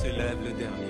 se lève le dernier.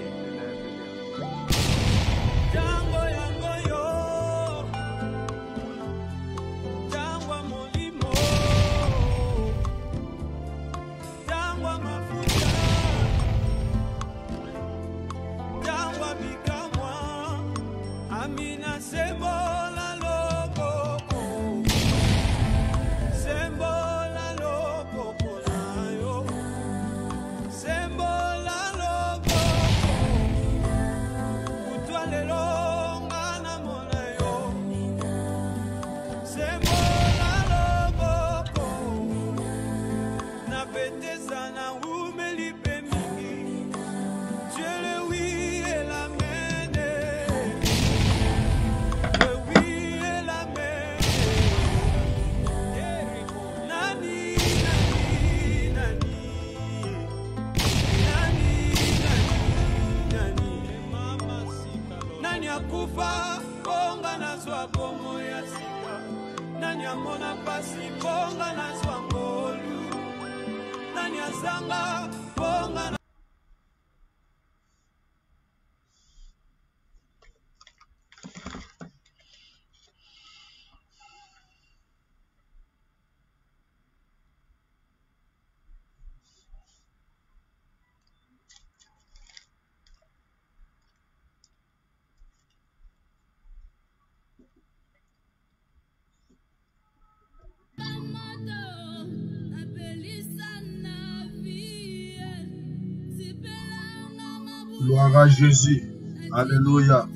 Gloire à Jésus. Alléluia.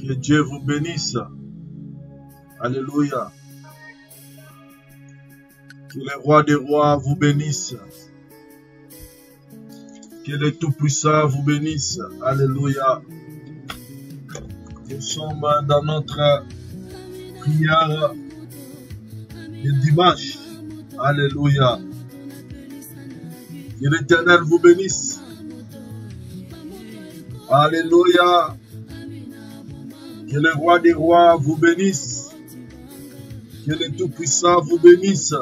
Que Dieu vous bénisse. Alléluia. Que le roi des rois vous bénisse. Que le Tout-Puissant vous bénisse. Alléluia. Nous sommes dans notre prière de dimanche. Alléluia. Que l'Éternel vous bénisse. Alléluia. Que le roi des rois vous bénisse. Que le Tout-Puissant vous bénisse.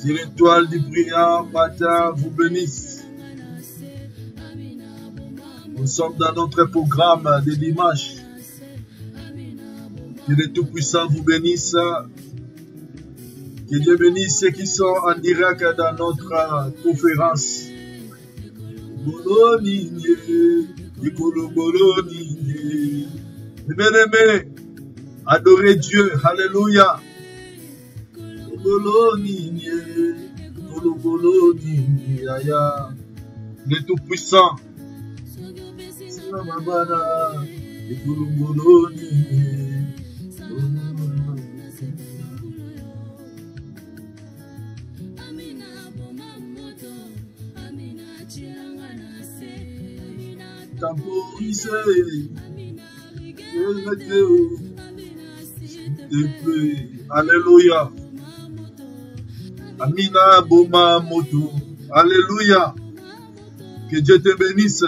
Que l'étoile du brillant matin vous bénisse. Nous sommes dans notre programme de dimanche. Que le Tout-Puissant vous bénisse. Que Dieu bénisse ceux qui sont en direct dans notre conférence. Bien-aimés, adorez Dieu. Alléluia. Le Tout-Puissant. Temporisé, alléluia. Amina Boma Moto, alléluia. Que Dieu te bénisse.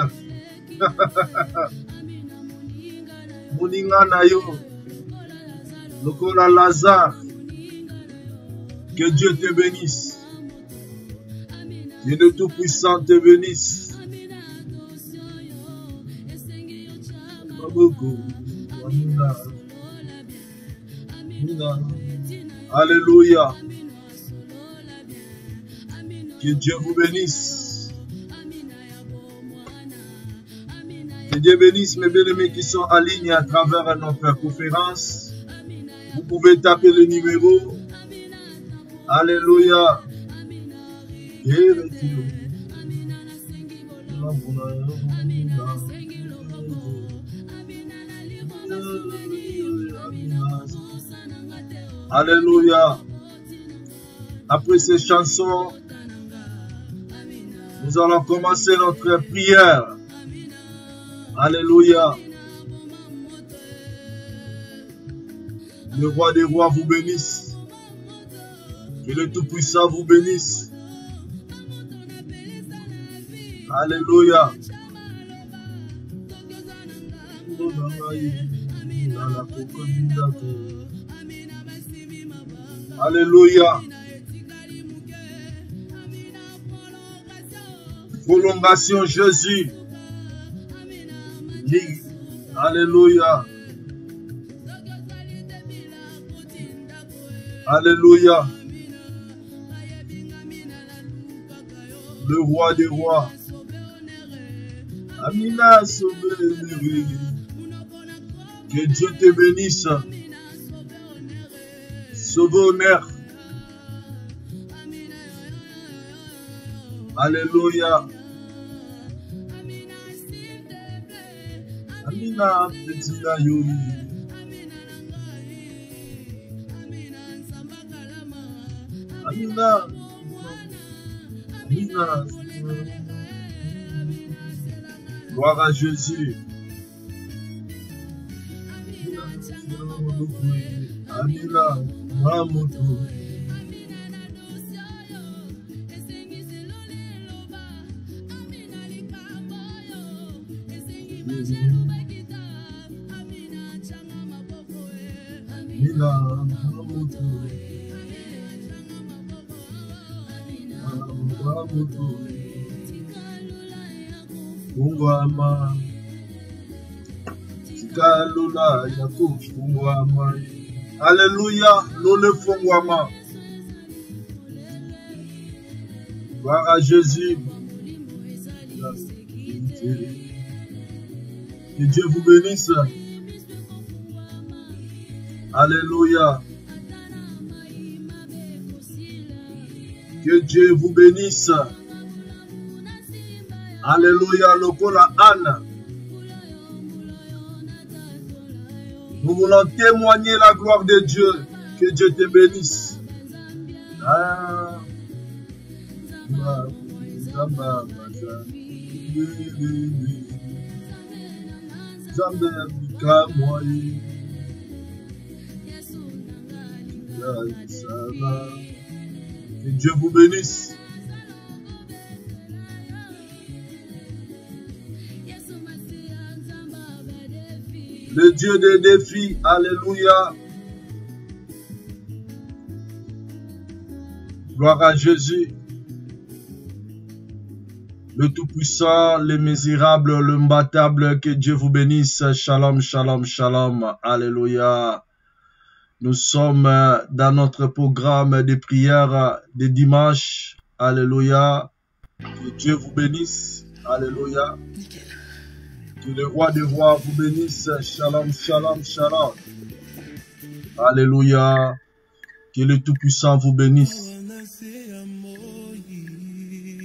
Moninga Nayo, Lokola Lazare, que Dieu te bénisse. Que le Tout-Puissant te bénisse. Alléluia. Que Dieu vous bénisse. Que Dieu bénisse mes bien-aimés qui sont en ligne à travers notre conférence. Vous pouvez taper le numéro. Alléluia. Alléluia. Après ces chansons, nous allons commencer notre prière. Alléluia. Le roi des rois vous bénisse. Que le Tout-Puissant vous bénisse. Alléluia. Alléluia. Prolongation Jésus. Alléluia. Alléluia. Le roi des rois. Amina Sobé. Que Dieu te bénisse. Sauveur. Alléluia. Amina Petina Yuri. Amina. Amina. Gloire à Jésus. Amina. Mamoto. Amina. Mamoto. Mamoto. Fungwama. Tikalula Yakou Fungwama. Alléluia, nous le fungwama. Gloire à Jésus. Que Dieu vous bénisse. Alléluia. Que Dieu vous bénisse. Alléluia, Lokola Anne. Nous voulons témoigner la gloire de Dieu. Que Dieu te bénisse. Ah. Que Dieu vous bénisse. Le Dieu des défis, alléluia. Gloire à Jésus. Le Tout-Puissant, le Misérable, le Imbattable, que Dieu vous bénisse. Shalom, shalom, shalom. Alléluia. Nous sommes dans notre programme de prière de dimanche. Alléluia. Que Dieu vous bénisse. Alléluia. Que le roi des rois vous bénisse. Shalom, shalom, shalom. Alléluia. Que le Tout-Puissant vous bénisse.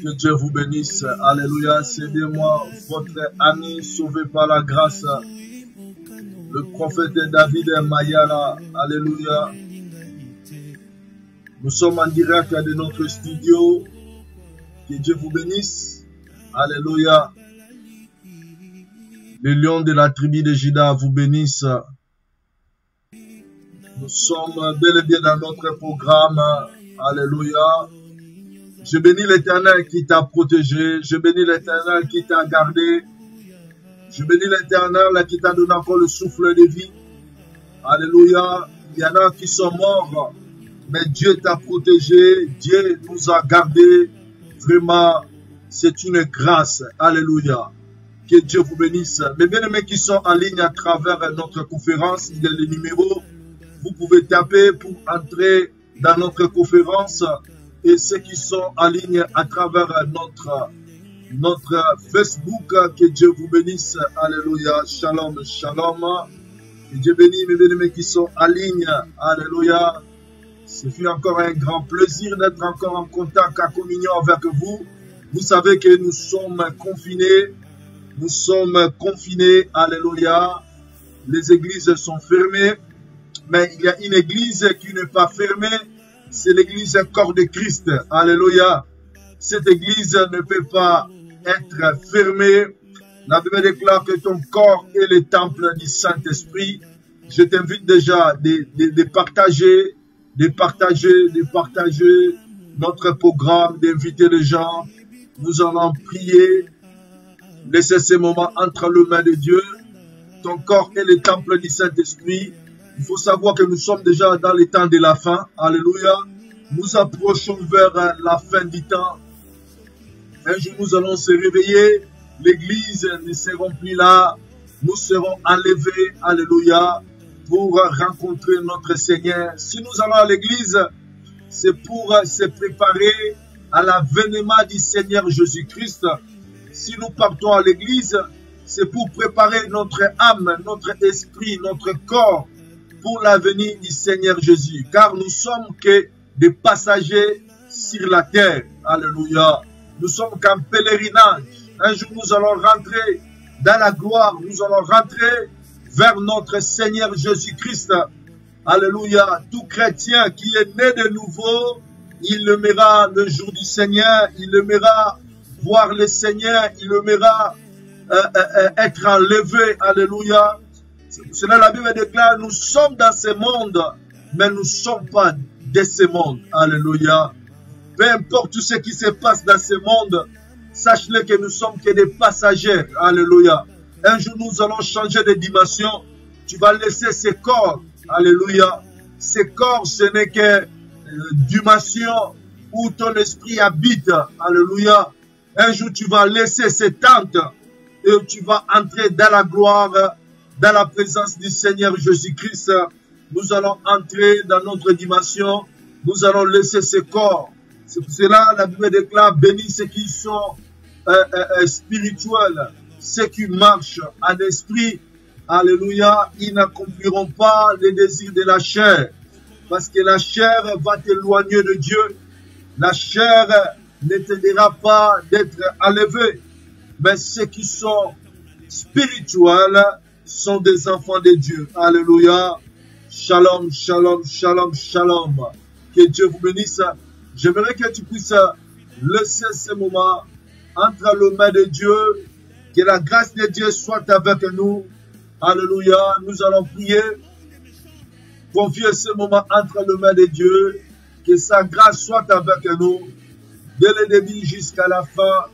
Que Dieu vous bénisse. Alléluia. C'est bien moi, votre ami sauvé par la grâce. Le prophète David Mayala. Alléluia. Nous sommes en direct de notre studio. Que Dieu vous bénisse. Alléluia. Le lion de la tribu de Juda vous bénisse. Nous sommes bel et bien dans notre programme. Alléluia. Je bénis l'Éternel qui t'a protégé. Je bénis l'Éternel qui t'a gardé. Je bénis l'Éternel qui t'a donné encore le souffle de vie. Alléluia. Il y en a qui sont morts, mais Dieu t'a protégé. Dieu nous a gardés. Vraiment, c'est une grâce. Alléluia. Que Dieu vous bénisse. Mes bien-aimés qui sont en ligne à travers notre conférence, il y a les numéros. Vous pouvez taper pour entrer dans notre conférence. Et ceux qui sont en ligne à travers notre Facebook, que Dieu vous bénisse. Alléluia. Shalom, shalom. Que Dieu bénisse mes bien-aimés qui sont en ligne. Alléluia. Ce fut encore un grand plaisir d'être encore en contact, en communion avec vous. Vous savez que nous sommes confinés. Nous sommes confinés. Alléluia. Les églises sont fermées. Mais il y a une église qui n'est pas fermée. C'est l'église corps de Christ. Alléluia. Cette église ne peut pas être fermée. La Bible déclare que ton corps est le temple du Saint-Esprit. Je t'invite déjà de partager notre programme, d'inviter les gens. Nous allons prier. Laissez ces moments entre les mains de Dieu. Ton corps est le temple du Saint-Esprit. Il faut savoir que nous sommes déjà dans les temps de la fin. Alléluia. Nous approchons vers la fin du temps. Un jour, nous allons se réveiller. L'église ne sera plus là. Nous serons enlevés, alléluia, pour rencontrer notre Seigneur. Si nous allons à l'église, c'est pour se préparer à l'avènement du Seigneur Jésus-Christ. Si nous partons à l'église, c'est pour préparer notre âme, notre esprit, notre corps pour l'avenir du Seigneur Jésus. Car nous sommes que des passagers sur la terre. Alléluia. Nous sommes qu'un pèlerinage. Un jour, nous allons rentrer dans la gloire. Nous allons rentrer vers notre Seigneur Jésus-Christ. Alléluia. Tout chrétien qui est né de nouveau, il aimera le jour du Seigneur. Il aimera voir le Seigneur. Il aimera être enlevé. Alléluia. C'est là la Bible déclare, nous sommes dans ce monde, mais nous ne sommes pas de ce monde. Alléluia. Peu importe tout ce qui se passe dans ce monde, sache-le que nous sommes que des passagers. Alléluia. Un jour, nous allons changer de dimension. Tu vas laisser ce corps. Alléluia. Ce corps, ce n'est que dimension où ton esprit habite. Alléluia. Un jour, tu vas laisser cette tente et tu vas entrer dans la gloire, dans la présence du Seigneur Jésus-Christ. Nous allons entrer dans notre dimension. Nous allons laisser ce corps. C'est pour cela la Bible déclare, bénis ceux qui sont spirituels, ceux qui marchent en esprit. Alléluia, ils n'accompliront pas les désirs de la chair. Parce que la chair va t'éloigner de Dieu. La chair ne t'aidera pas d'être enlevé. Mais ceux qui sont spirituels sont des enfants de Dieu. Alléluia. Shalom, shalom, shalom, shalom. Que Dieu vous bénisse. J'aimerais que tu puisses laisser ce moment entre les mains de Dieu. Que la grâce de Dieu soit avec nous. Alléluia. Nous allons prier. Confier ce moment entre les mains de Dieu. Que sa grâce soit avec nous. Dès le début jusqu'à la fin.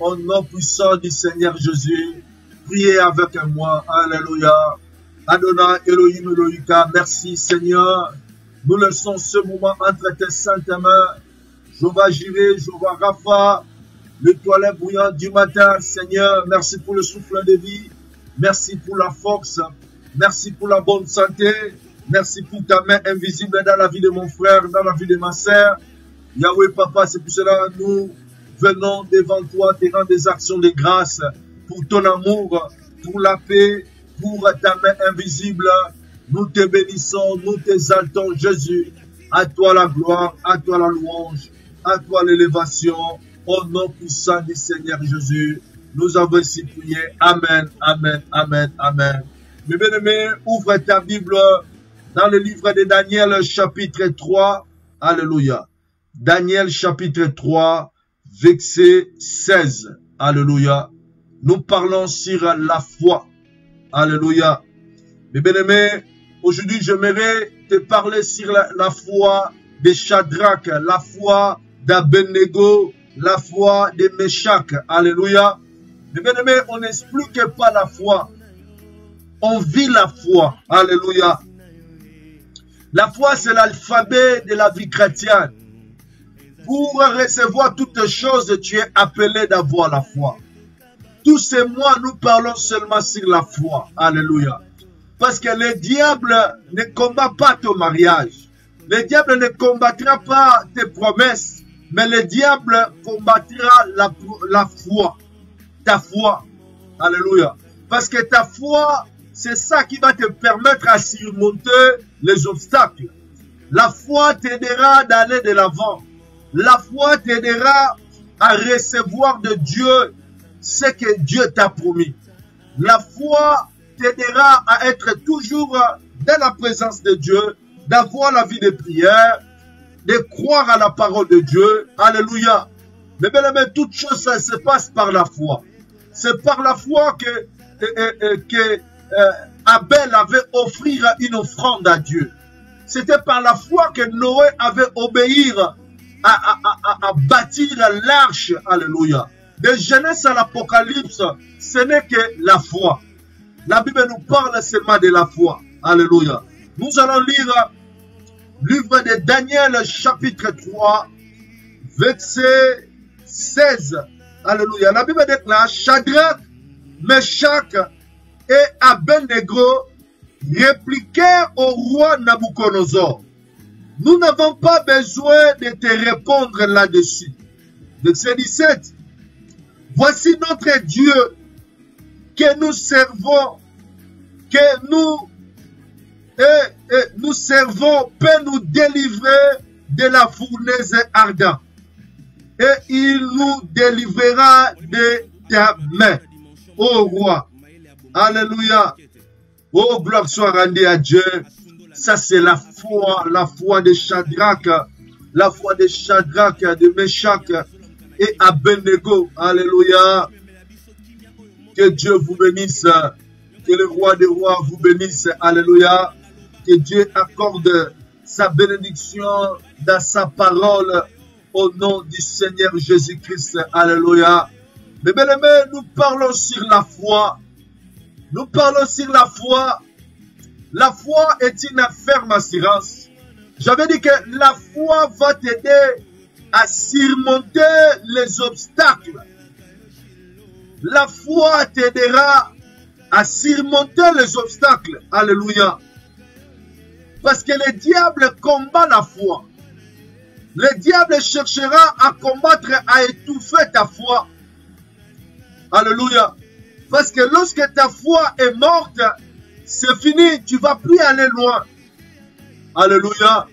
Au nom puissant du Seigneur Jésus. Priez avec moi. Alléluia. Adonai Elohim Elohika. Merci Seigneur. Nous laissons ce moment entre tes saintes mains. Jéhovah Jireh, Jéhovah Rapha, l'étoile brillante du matin, Seigneur. Merci pour le souffle de vie. Merci pour la force. Merci pour la bonne santé. Merci pour ta main invisible dans la vie de mon frère, dans la vie de ma sœur. Yahweh Papa, c'est pour cela que nous venons devant toi, te rendre des actions de grâce pour ton amour, pour la paix, pour ta main invisible. Nous te bénissons, nous t'exaltons, Jésus. À toi la gloire, à toi la louange, à toi l'élévation. Au nom puissant du Seigneur Jésus, nous avons ici prié. Amen, amen, amen, amen. Mes bien-aimés, ouvre ta Bible dans le livre de Daniel, chapitre 3. Alléluia. Daniel, chapitre 3, verset 16. Alléluia. Nous parlons sur la foi. Alléluia. Mes bien-aimés, aujourd'hui, j'aimerais te parler sur la foi de Shadrach, la foi d'Abednego, la foi de Meshach. Alléluia. Mes bien-aimés, on n'explique pas la foi. On vit la foi. Alléluia. La foi, c'est l'alphabet de la vie chrétienne. Pour recevoir toutes choses, tu es appelé d'avoir la foi. Tous ces mois, nous parlons seulement sur la foi. Alléluia. Parce que le diable ne combat pas ton mariage. Le diable ne combattra pas tes promesses. Mais le diable combattra la foi. Ta foi. Alléluia. Parce que ta foi, c'est ça qui va te permettre à surmonter les obstacles. La foi t'aidera d'aller de l'avant. La foi t'aidera à recevoir de Dieu ce que Dieu t'a promis. La foi t'aidera à être toujours dans la présence de Dieu, d'avoir la vie de prière, de croire à la parole de Dieu. Alléluia. Mais bien aimé, toute chose, ça se passe par la foi. C'est par la foi que Abel avait offert une offrande à Dieu. C'était par la foi que Noé avait obéi à bâtir l'arche. Alléluia. De Genèse à l'Apocalypse, ce n'est que la foi. La Bible nous parle seulement de la foi. Alléluia. Nous allons lire livre de Daniel, chapitre 3, verset 16 Alléluia. La Bible déclare, Shadrach, Meshach et Abednego répliquèrent au roi Nabuchodonosor. Nous n'avons pas besoin de te répondre là-dessus. Verset 17. Voici notre Dieu que nous servons, nous servons, peut nous délivrer de la fournaise ardente. Et il nous délivrera de ta main, ô roi. Alléluia. Oh, gloire soit rendue à Dieu. Ça, c'est la foi de Shadrach, la foi de Shadrach, de Meshach et Abednego. Alléluia. Que Dieu vous bénisse. Que le roi des rois vous bénisse. Alléluia. Que Dieu accorde sa bénédiction dans sa parole au nom du Seigneur Jésus-Christ. Alléluia. Mes bien-aimés, nous parlons sur la foi. Nous parlons sur la foi. La foi est une ferme assurance. J'avais dit que la foi va t'aider à surmonter les obstacles. La foi t'aidera à surmonter les obstacles. Alléluia. Parce que le diable combat la foi. Le diable cherchera à combattre, à étouffer ta foi. Alléluia. Parce que lorsque ta foi est morte, c'est fini, tu ne vas plus aller loin. Alléluia.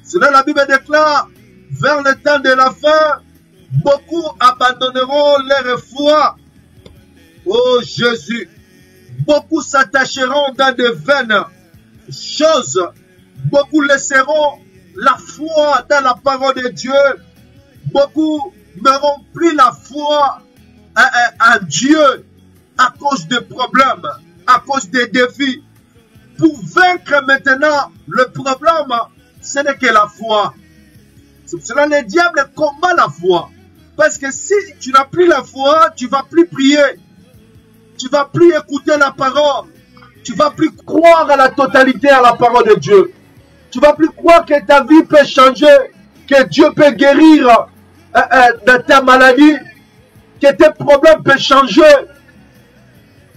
C'est là la Bible déclare, vers le temps de la fin, beaucoup abandonneront leur foi. Oh Jésus. Beaucoup s'attacheront dans de vaines choses. Beaucoup laisseront la foi dans la parole de Dieu. Beaucoup n'auront plus la foi à Dieu à cause des problèmes, à cause des défis. Pour vaincre maintenant le problème, ce n'est que la foi. C'est pour cela que le diable combat la foi. Parce que si tu n'as plus la foi, tu ne vas plus prier. Tu ne vas plus écouter la parole. Tu ne vas plus croire à la totalité à la parole de Dieu. Tu ne vas plus croire que ta vie peut changer, que Dieu peut guérir de ta maladie, que tes problèmes peuvent changer.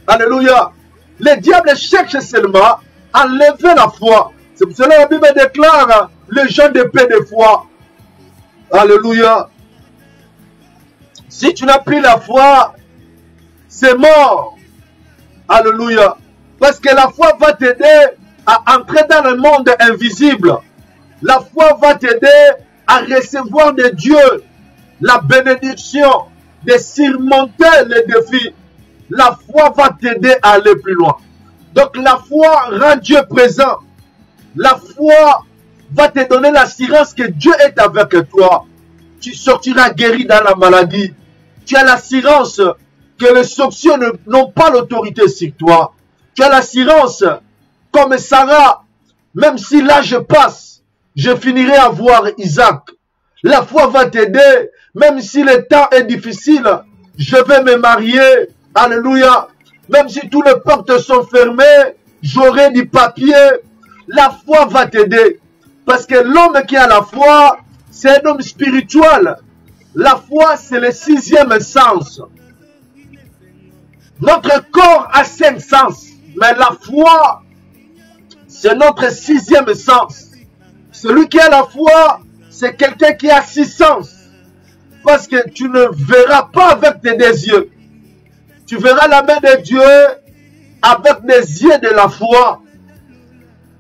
Alléluia. Le diable cherche seulement à enlever la foi. C'est pour cela que la Bible déclare les gens de paix de foi. Alléluia. Si tu n'as plus la foi, c'est mort. Alléluia. Parce que la foi va t'aider à entrer dans le monde invisible. La foi va t'aider à recevoir de Dieu la bénédiction, de surmonter les défis. La foi va t'aider à aller plus loin. Donc la foi rend Dieu présent. La foi va te donner l'assurance que Dieu est avec toi. Tu sortiras guéri dans la maladie. Tu as l'assurance que les sorciers n'ont pas l'autorité sur toi. Tu as l'assurance, comme Sarah, même si l'âge passe, je finirai à voir Isaac. La foi va t'aider, même si le temps est difficile, je vais me marier. Alléluia. Même si toutes les portes sont fermées, j'aurai du papier. La foi va t'aider. Parce que l'homme qui a la foi, c'est un homme spirituel. La foi, c'est le sixième sens. Notre corps a 5 sens. Mais la foi, c'est notre sixième sens. Celui qui a la foi, c'est quelqu'un qui a 6 sens. Parce que tu ne verras pas avec tes deux yeux. Tu verras la main de Dieu avec des yeux de la foi.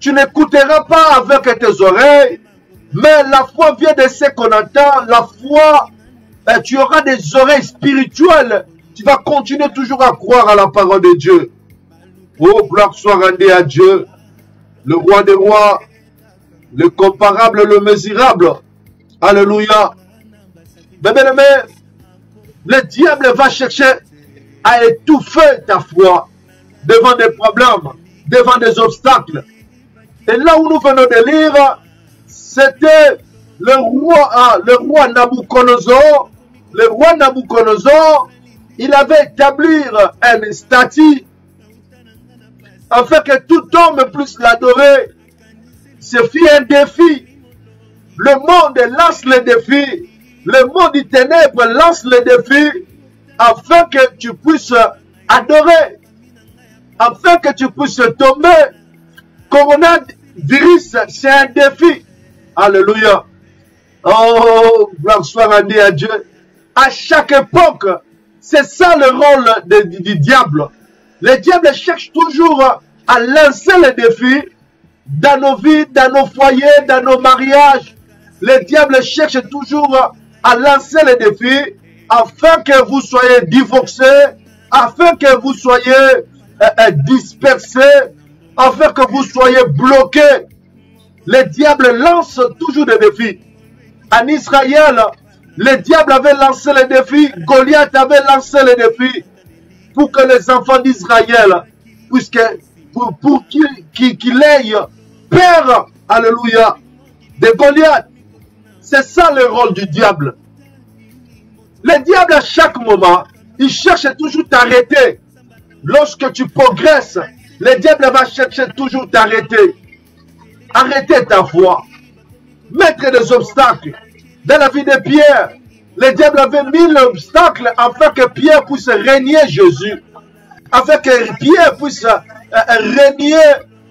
Tu n'écouteras pas avec tes oreilles. Mais la foi vient de ce qu'on entend. La foi, tu auras des oreilles spirituelles. Tu vas continuer toujours à croire à la parole de Dieu. Oh, gloire soit rendue à Dieu, le roi des rois, le comparable, le mesurable. Alléluia. Mais bien aimé, le diable va chercher à étouffer ta foi devant des problèmes, devant des obstacles. Et là où nous venons de lire, c'était le roi Nabuchodonosor. Le roi Nabuchodonosor, il avait établi un statut afin que tout homme puisse l'adorer. Ce fut un défi. Le monde lance le défi. Le monde du ténèbre lance le défi afin que tu puisses adorer, afin que tu puisses tomber. Coronavirus, c'est un défi. Alléluia. Oh, gloire soit rendue à Dieu. À chaque époque, c'est ça le rôle du diable. Le diable cherche toujours à lancer les défis dans nos vies, dans nos foyers, dans nos mariages. Le diable cherche toujours à lancer les défis afin que vous soyez divorcés, afin que vous soyez dispersés, afin que vous soyez bloqués. Le diable lance toujours des défis. En Israël, le diable avait lancé les défis, Goliath avait lancé les défis pour que les enfants d'Israël, pour qu'il ait peur, alléluia, de Goliath. C'est ça le rôle du diable. Le diable, à chaque moment, il cherche toujours t'arrêter. Lorsque tu progresses, le diable va chercher toujours t'arrêter. Arrêter ta foi. Mettre des obstacles. Dans la vie de Pierre, le diable avait mis l'obstacle afin que Pierre puisse régner Jésus. Afin que Pierre puisse régner,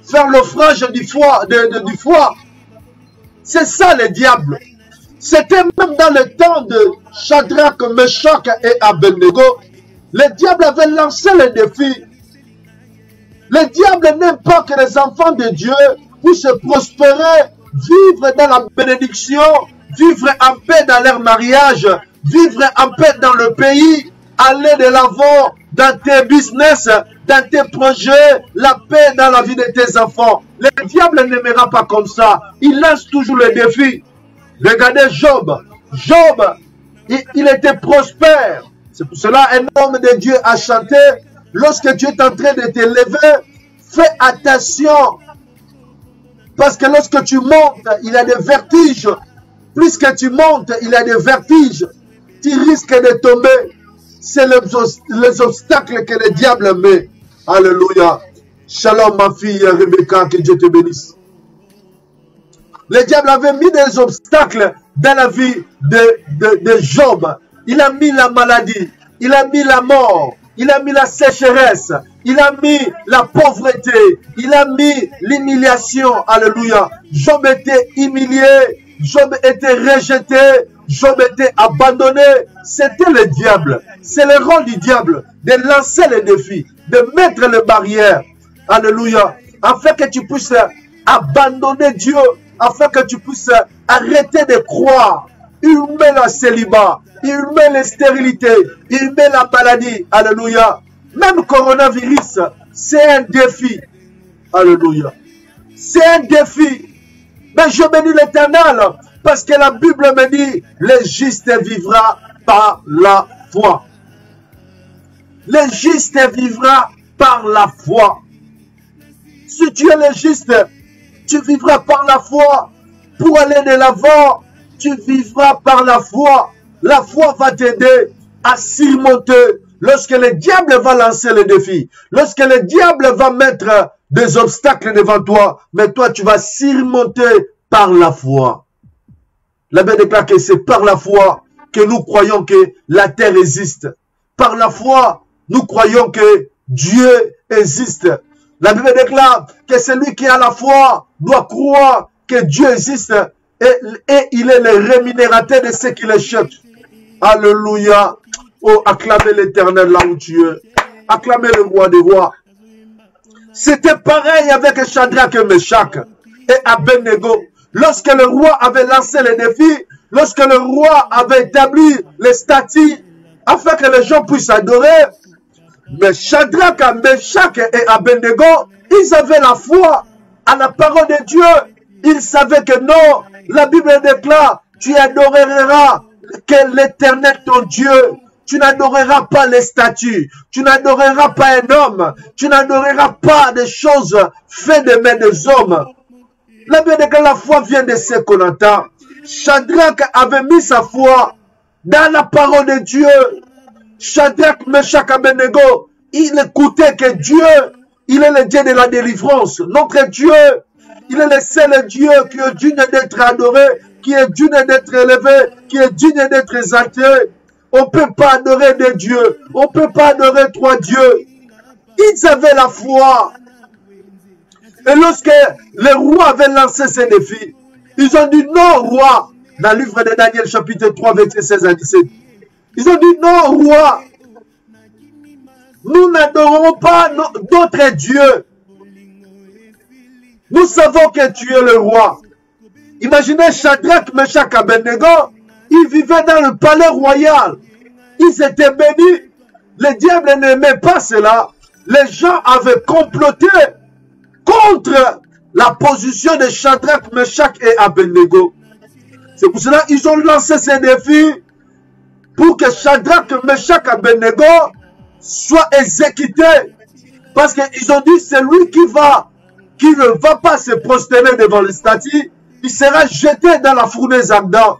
faire l'offrage du foie. C'est ça le diable. C'était même dans le temps de Shadrach, Meshach et Abednego. Le diable avait lancé le défi. Le diable n'aime pas que les enfants de Dieu puissent prospérer, vivre dans la bénédiction, vivre en paix dans leur mariage, vivre en paix dans le pays, aller de l'avant dans tes business, dans tes projets, la paix dans la vie de tes enfants. Le diable n'aimera pas comme ça. Il lance toujours les défis. Regardez Job. Job, il était prospère. C'est pour cela un homme de Dieu a chanté. Lorsque Dieu est en train de t'élever, fais attention. Parce que lorsque tu montes, il y a des vertiges. Plus que tu montes, il y a des vertiges. Tu risques de tomber. C'est les obstacles que le diable met. Alléluia. Shalom ma fille Rebecca, que Dieu te bénisse. Le diable avait mis des obstacles dans la vie de Job. Il a mis la maladie, il a mis la mort, il a mis la sécheresse, il a mis la pauvreté, il a mis l'humiliation. Alléluia. Job était humilié, Job était rejeté, Job était abandonné. C'était le diable. C'est le rôle du diable de lancer les défis, de mettre les barrières. Alléluia. Afin que tu puisses abandonner Dieu, afin que tu puisses arrêter de croire. Il met le célibat, il met la stérilité, il met la maladie. Alléluia. Même coronavirus, c'est un défi. Alléluia. C'est un défi. Mais je bénis l'Éternel parce que la Bible me dit, le juste vivra par la foi. Le juste vivra par la foi. Si tu es le juste, tu vivras par la foi. Pour aller de l'avant, tu vivras par la foi. La foi va t'aider à surmonter. Lorsque le diable va lancer le défi, lorsque le diable va mettre des obstacles devant toi, mais toi tu vas surmonter par la foi. La Bible déclare que c'est par la foi que nous croyons que la terre existe. Par la foi, nous croyons que Dieu existe. La Bible déclare que celui qui a la foi doit croire que Dieu existe et il est le rémunérateur de ceux qui le cherchent. Alléluia. Oh, acclamez l'Éternel là où tu es. Acclamez le roi des rois. C'était pareil avec Shadrach et Meshach et Abednego. Lorsque le roi avait lancé les défis, lorsque le roi avait établi les statuts afin que les gens puissent adorer, mais Shadrach, Meshach et Abednego, ils avaient la foi à la parole de Dieu. Ils savaient que non, la Bible déclare, tu adoreras que l'Éternel ton Dieu. Tu n'adoreras pas les statues, tu n'adoreras pas un homme, tu n'adoreras pas des choses faites de mains des hommes. La Bible déclare la foi vient de ce qu'on entend. Shadrach avait mis sa foi dans la parole de Dieu. Shadrach, Meshach, Abednego, il écoutait que Dieu, il est le Dieu de la délivrance. Notre Dieu, il est le seul Dieu qui est digne d'être adoré, qui est digne d'être élevé, qui est digne d'être exalté. On ne peut pas adorer des dieux. On ne peut pas adorer trois dieux. Ils avaient la foi. Et lorsque les rois avaient lancé ces défis, ils ont dit non, roi. Dans le livre de Daniel, chapitre 3, verset 16 à 17. Ils ont dit non, roi. Nous n'adorons pas d'autres dieux. Nous savons que tu es le roi. Imaginez Shadrach, Meshach, Abednego. Ils vivaient dans le palais royal. Ils étaient bénis. Le diable n'aimait pas cela. Les gens avaient comploté contre la position de Shadrach, Meshach et Abednego. C'est pour cela qu'ils ont lancé ces défis pour que Shadrach, Meshach et Abednego soient exécutés. Parce qu'ils ont dit, c'est lui qui ne va pas se prosterner devant le statut, il sera jeté dans la fournaise ardente.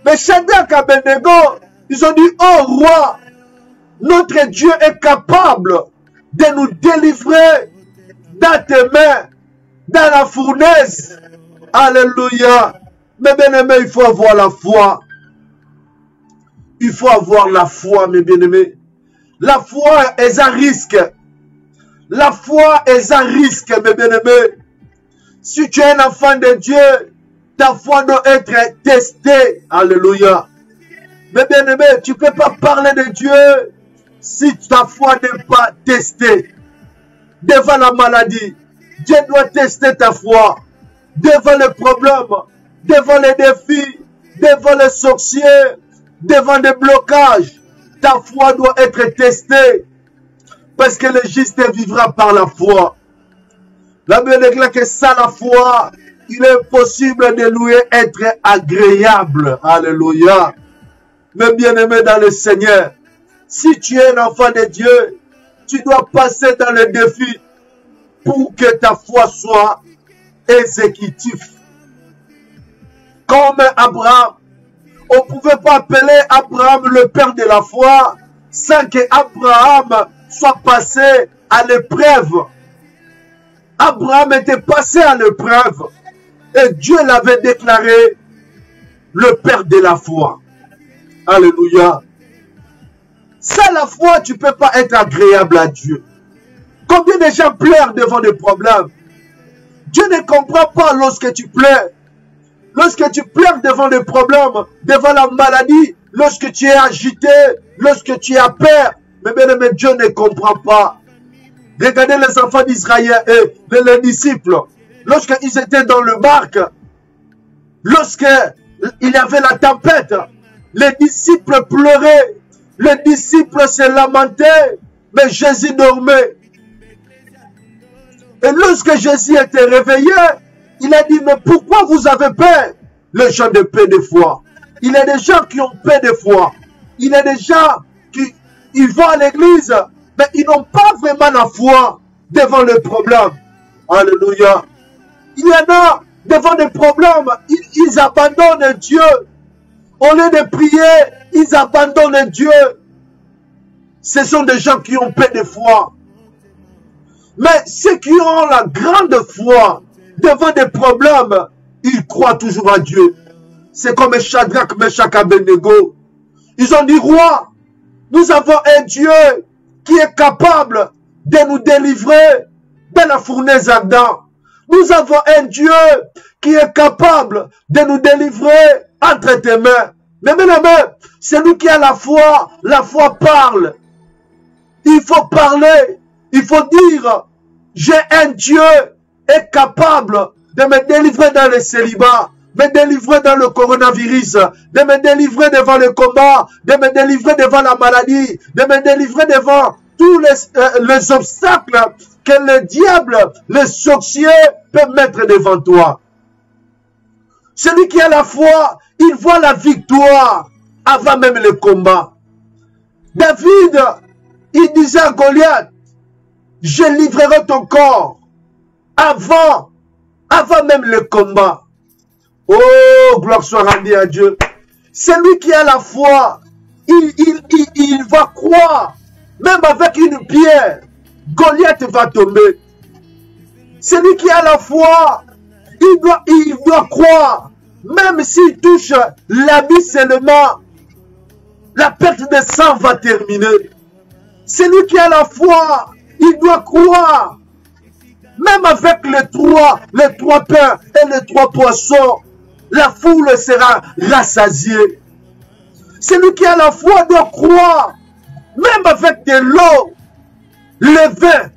Mais Shadrach et Abednego, ils ont dit, oh roi, notre Dieu est capable de nous délivrer dans tes mains, dans la fournaise. Alléluia. Mais bien-aimés, il faut avoir la foi. Il faut avoir la foi, mes bien-aimés. La foi est un risque. La foi est un risque, mes bien-aimés. Si tu es un enfant de Dieu, ta foi doit être testée. Alléluia. Mais bien-aimés, tu ne peux pas parler de Dieu si ta foi n'est pas testée. Devant la maladie, Dieu doit tester ta foi. Devant les problèmes, devant les défis, devant les sorciers, devant des blocages, ta foi doit être testée. Parce que le juste vivra par la foi. La Bible déclare que sans la foi, il est possible de lui être agréable. Alléluia. Mais bien-aimé dans le Seigneur, si tu es un enfant de Dieu, tu dois passer dans le défi pour que ta foi soit exécutive. Comme Abraham, on ne pouvait pas appeler Abraham le père de la foi sans que Abraham soit passé à l'épreuve. Abraham était passé à l'épreuve et Dieu l'avait déclaré le père de la foi. Alléluia. Sans la foi, tu ne peux pas être agréable à Dieu. Combien de gens pleurent devant des problèmes? Dieu ne comprend pas lorsque tu pleures. Lorsque tu pleures devant des problèmes, devant la maladie, lorsque tu es agité, lorsque tu as peur. Mais bien aimé, Dieu ne comprend pas. Regardez les enfants d'Israël et les disciples. Lorsqu'ils étaient dans le barque, lorsqu'il y avait la tempête, les disciples pleuraient, les disciples se lamentaient, mais Jésus dormait. Et lorsque Jésus était réveillé, il a dit, mais pourquoi vous avez peur? Les gens de paix de foi. Il y a des gens qui ont paix de foi. Il y a des gens qui ils vont à l'église, mais ils n'ont pas vraiment la foi devant les problèmes. Alléluia. Il y en a devant des problèmes, ils abandonnent Dieu. Au lieu de prier, ils abandonnent Dieu. Ce sont des gens qui ont paix de foi. Mais ceux qui ont la grande foi devant des problèmes, ils croient toujours à Dieu. C'est comme Shadrach, Meshach, Abednego. Ils ont dit, roi, nous avons un Dieu qui est capable de nous délivrer de la fournaise ardente. Nous avons un Dieu qui est capable de nous délivrer entre tes mains. Mais bien-aimé, celui qui a la foi parle. Il faut parler, il faut dire, j'ai un Dieu est capable de me délivrer dans le célibat, de me délivrer dans le coronavirus, de me délivrer devant le combat, de me délivrer devant la maladie, de me délivrer devant tous les obstacles que le diable, les sorciers peuvent mettre devant toi. Celui qui a la foi, il voit la victoire avant même le combat. David, il disait à Goliath, je livrerai ton corps avant même le combat. Oh, gloire soit rendue à Dieu. Celui qui a la foi, il va croire. Même avec une pierre, Goliath va tomber. Celui qui a la foi, il doit croire. Même s'il touche l'habit seulement, la perte de sang va terminer. Celui qui a la foi, il doit croire. Même avec les trois pains et les 3 poissons, la foule sera rassasiée. Celui qui a la foi doit croire. Même avec de l'eau, le vin,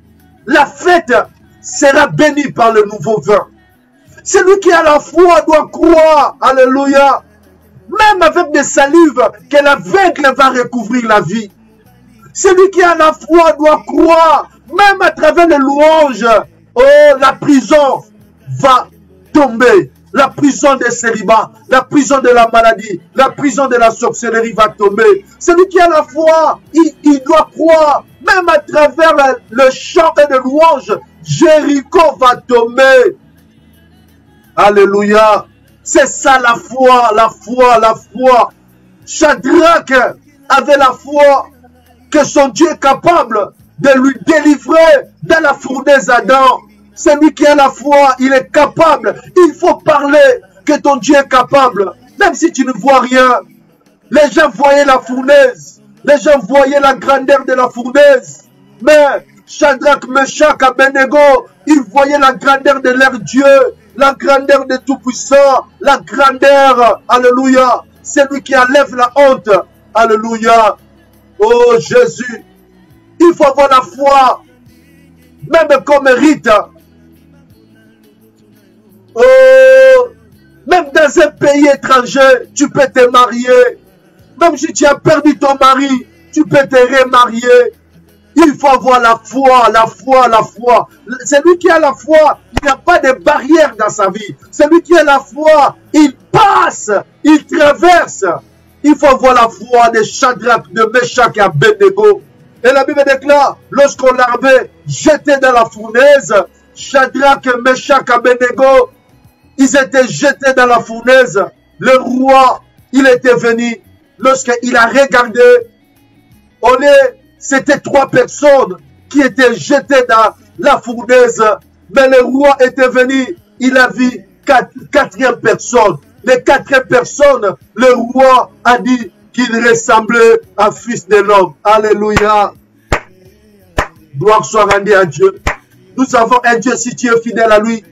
la fête sera bénie par le nouveau vin. Celui qui a la foi doit croire. Alléluia. Même avec des salives, que l'aveugle va recouvrir la vie. Celui qui a la foi doit croire. Même à travers les louanges, oh, la prison va tomber. La prison des célibats, la prison de la maladie, la prison de la sorcellerie va tomber. Celui qui a la foi, il doit croire. Même à travers le chant de louange, Jéricho va tomber. Alléluia. C'est ça la foi, la foi, la foi. Shadrach avait la foi que son Dieu est capable de lui délivrer de la fournaise d'Adam. Celui qui a la foi, il est capable. Il faut parler que ton Dieu est capable. Même si tu ne vois rien. Les gens voyaient la fournaise. Les gens voyaient la grandeur de la fournaise. Mais Shadrach, Meshach, Abednego, ils voyaient la grandeur de leur Dieu. La grandeur de Tout-Puissant. La grandeur. Alléluia. C'est lui qui enlève la honte. Alléluia. Oh Jésus. Il faut avoir la foi. Même comme rite. Oh, même dans un pays étranger, tu peux te marier. Même si tu as perdu ton mari, tu peux te remarier. Il faut avoir la foi, la foi, la foi. Celui qui a la foi, il n'y a pas de barrière dans sa vie. Celui qui a la foi, il passe, il traverse. Il faut avoir la foi de Shadrach, de Meshach et Abednego. Et la Bible déclare, lorsqu'on l'avait jeté dans la fournaise, Shadrach, Meshach et Abednego, ils étaient jetés dans la fournaise. Le roi, il était venu. Lorsqu'il a regardé, c'était 3 personnes qui étaient jetées dans la fournaise. Mais le roi était venu. Il a vu 4e personne. Les 4e personnes, le roi a dit qu'il ressemblait à fils de l'homme. Alléluia. Gloire soit rendue à Dieu. Nous avons un Dieu, si tu es fidèle à lui.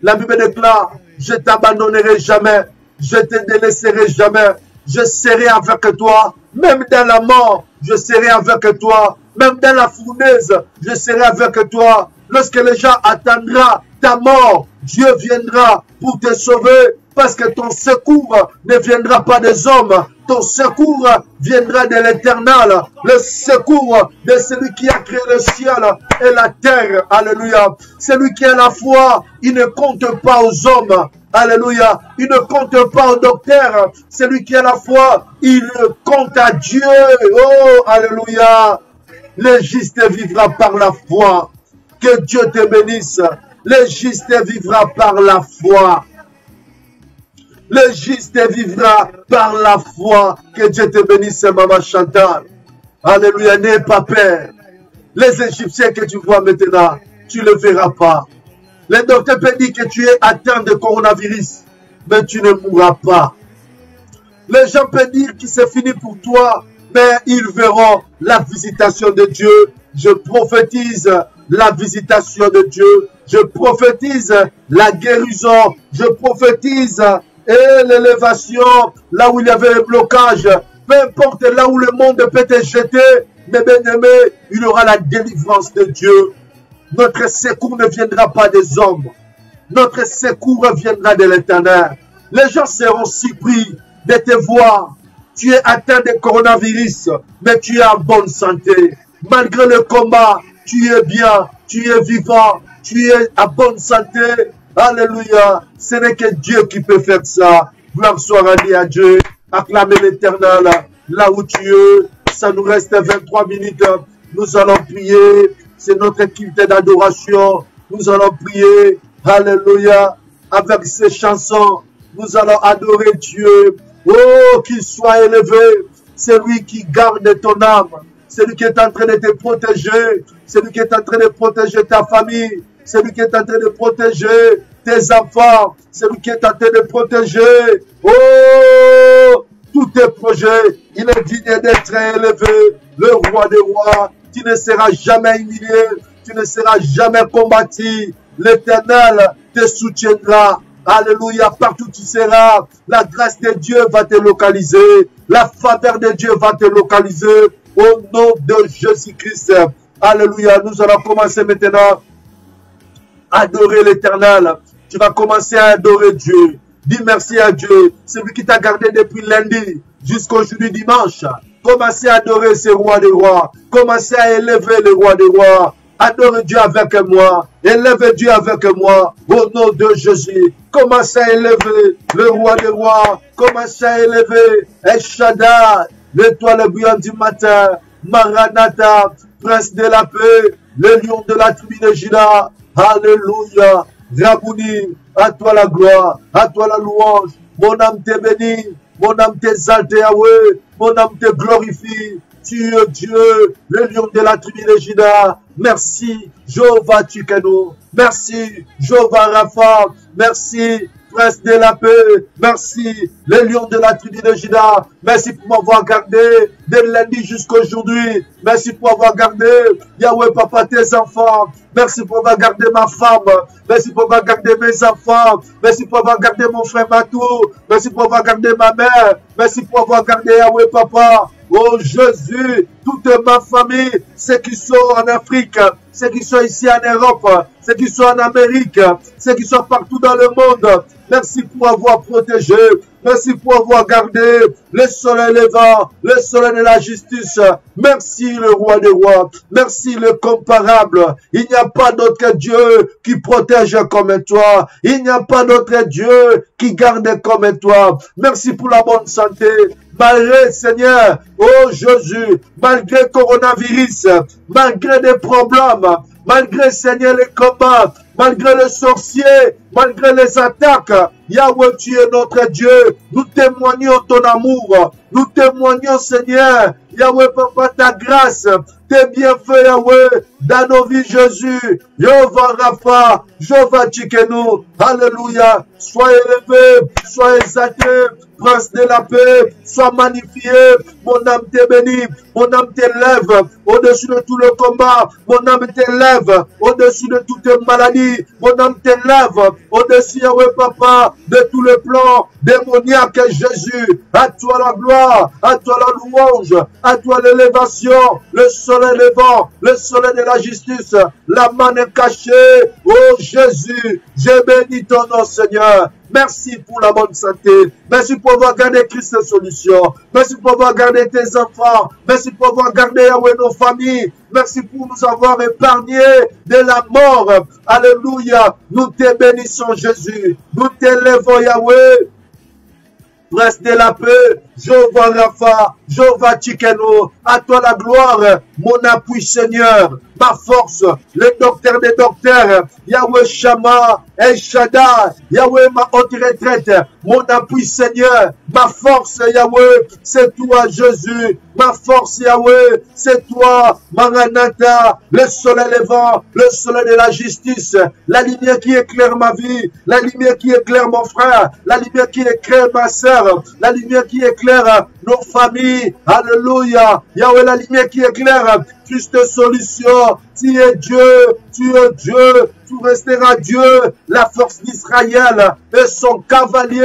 La Bible déclare, je t'abandonnerai jamais, je te délaisserai jamais, je serai avec toi, même dans la mort, je serai avec toi, même dans la fournaise, je serai avec toi. Lorsque les gens attendront ta mort, Dieu viendra pour te sauver, parce que ton secours ne viendra pas des hommes, ton secours viendra de l'Éternel, le secours de celui qui a créé le ciel et la terre. Alléluia. Celui qui a la foi, il ne compte pas aux hommes. Alléluia. Il ne compte pas aux docteurs. Celui qui a la foi, il compte à Dieu. Oh, alléluia. Le juste vivra par la foi. Que Dieu te bénisse. Le juste vivra par la foi. Le juste vivra par la foi. Que Dieu te bénisse, maman Chantal. Alléluia, n'aie pas peur. Les Égyptiens que tu vois maintenant, tu ne le verras pas. Les docteurs peuvent dire que tu es atteint de coronavirus, mais tu ne mourras pas. Les gens peuvent dire que c'est fini pour toi, mais ils verront la visitation de Dieu. Je prophétise la visitation de Dieu. Je prophétise la guérison. Je prophétise l'élévation là où il y avait un blocage. Peu importe là où le monde peut te jeter, mes bien-aimés, il y aura la délivrance de Dieu. Notre secours ne viendra pas des hommes. Notre secours viendra de l'Éternel. Les gens seront surpris de te voir. Tu es atteint de coronavirus, mais tu es en bonne santé. Malgré le combat, tu es bien, tu es vivant, tu es en bonne santé. Alléluia. Ce n'est que Dieu qui peut faire ça. Gloire soit rendue à Dieu. Acclamez l'Éternel là où tu es. Ça nous reste 23 minutes. Nous allons prier. C'est notre culte d'adoration. Nous allons prier. Alléluia. Avec ces chansons, nous allons adorer Dieu. Oh, qu'il soit élevé. C'est lui qui garde ton âme. C'est lui qui est en train de te protéger. C'est lui qui est en train de protéger ta famille. C'est lui qui est en train de protéger tes enfants. C'est lui qui est en train de protéger. Oh, tous tes projets. Il est digne d'être élevé, le roi des rois. Tu ne seras jamais humilié, tu ne seras jamais combattu. L'Éternel te soutiendra. Alléluia, partout tu seras, la grâce de Dieu va te localiser, la faveur de Dieu va te localiser au nom de Jésus-Christ. Alléluia, nous allons commencer maintenant à adorer l'Éternel. Tu vas commencer à adorer Dieu. Dis merci à Dieu, celui qui t'a gardé depuis lundi jusqu'aujourd'hui dimanche. Commencez à adorer ce roi des rois. Commencez à élever le roi des rois. Adore Dieu avec moi. Élève Dieu avec moi. Au nom de Jésus. Commencez à élever le roi des rois. Commencez à élever El Shaddai, l'étoile brillante du matin. Maranatha, prince de la paix, le lion de la tribu de Juda. Alléluia. Rabouni, à toi la gloire, à toi la louange. Mon âme te bénit, mon âme t'exalte, Yahweh. Mon âme te glorifie. Tu es Dieu, le lion de la tribu de Juda. Merci, Jéhovah Tsidkenu. Merci, Jéhovah Rapha. Merci, prince de la paix. Merci, le lion de la tribu de Juda. Merci pour m'avoir gardé dès lundi jusqu'à aujourd'hui. Merci pour avoir gardé, Yahweh Papa, tes enfants. Merci pour avoir gardé ma femme. Merci pour avoir gardé mes enfants. Merci pour avoir gardé mon frère Matou. Merci pour avoir gardé ma mère. Merci pour avoir gardé Yahweh Papa. Oh Jésus, toute ma famille, ceux qui sont en Afrique, ceux qui sont ici en Europe, ceux qui sont en Amérique, ceux qui sont partout dans le monde. Merci pour avoir protégé. Merci pour avoir gardé le soleil levant, le soleil de la justice. Merci le roi des rois. Merci le comparable. Il n'y a pas d'autre Dieu qui protège comme toi. Il n'y a pas d'autre Dieu qui garde comme toi. Merci pour la bonne santé. Malgré, Seigneur, oh Jésus, malgré le coronavirus, malgré des problèmes, malgré, Seigneur, les combats, malgré les sorciers, malgré les attaques, Yahweh, tu es notre Dieu. Nous témoignons ton amour. Nous témoignons, Seigneur, Yahweh, Papa, ta grâce, tes bienfaits, Yahweh, dans nos vies, Jésus. Jéhovah Rapha, Jéhovah Tsidkenu. Alléluia. Sois élevé, sois exalté, prince de la paix, sois magnifié. Mon âme te bénit, mon âme t'élève au-dessus de tout le combat. Mon âme t'élève au-dessus de toute maladie. Mon âme t'élève au-dessus, Yahweh Papa, de tout le plan démoniaque, Jésus. À toi la gloire, à toi la louange, à toi l'élévation, le soleil levant, le soleil de la justice, la manne cachée. Oh Jésus, je bénis ton nom, Seigneur. Merci pour la bonne santé. Merci pour avoir gardé Christ Solution. Merci pour avoir gardé tes enfants. Merci pour avoir gardé, Yahweh, nos familles. Merci pour nous avoir épargnés de la mort. Alléluia. Nous te bénissons, Jésus. Nous t'élèvons, Yahweh. Prince de la paix, Jéhovah Rapha, Jéhovah Tsidkenu, à toi la gloire, mon appui Seigneur, ma force, le docteur des docteurs, Yahweh Shammah, El Shaddai, Yahweh ma haute retraite, mon appui Seigneur, ma force Yahweh, c'est toi Jésus, ma force Yahweh, c'est toi Maranatha, le soleil levant, le soleil de la justice, la lumière qui éclaire ma vie, la lumière qui éclaire mon frère, la lumière qui éclaire ma sœur, la lumière qui éclaire nos familles, alléluia, Yahweh la lumière qui éclaire Christ Solution, tu es Dieu, tu es Dieu, tu resteras Dieu, la force d'Israël et son cavalier,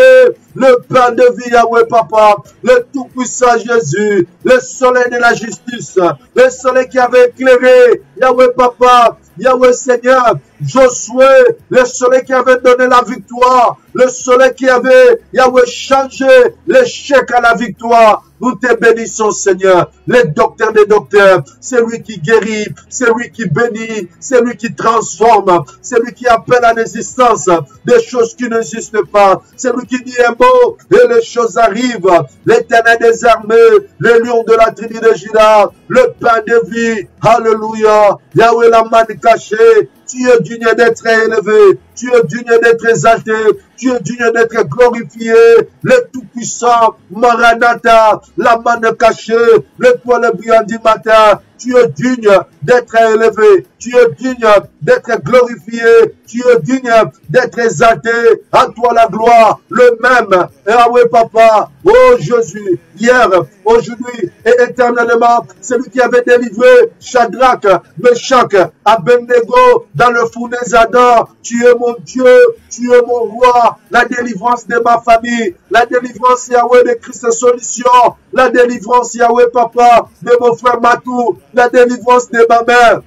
le pain de vie Yahweh Papa, le tout-puissant Jésus, le soleil de la justice, le soleil qui avait éclairé Yahweh Papa, Yahweh Seigneur, Josué, le soleil qui avait donné la victoire, le soleil qui avait, Yahweh, changé l'échec à la victoire. Nous te bénissons, Seigneur. Le docteur des docteurs, c'est lui qui guérit, c'est lui qui bénit, c'est lui qui transforme, c'est lui qui appelle à l'existence des choses qui n'existent pas. C'est lui qui dit un mot et les choses arrivent. L'Éternel des armées, le lion de la tribu de Juda, le pain de vie. Alléluia. Yahweh la manne cachée. Tu es digne d'être élevé, tu es digne d'être exalté, tu es digne d'être glorifié, le Tout-Puissant, Maranatha, la manne cachée, le poil brillant du matin, tu es digne d'être élevé, tu es digne d'être glorifié, tu es digne d'être exalté. À toi la gloire, le même, Yahweh Papa, oh Jésus, hier, aujourd'hui et éternellement, celui qui avait délivré Shadrach, Meshach, Abednego dans le fournaise Adam. Tu es mon Dieu, tu es mon roi, la délivrance de ma famille, la délivrance Yahweh de Christ Solution, la délivrance Yahweh Papa de mon frère Matou, la délivrance de ma mère.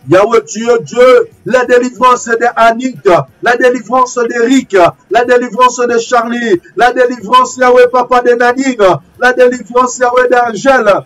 Yahweh, tu es Dieu, la délivrance de Annick, la délivrance d'Eric, la délivrance de Charlie, la délivrance Yahweh Papa de Nanine, la délivrance Yahweh d'Angèle.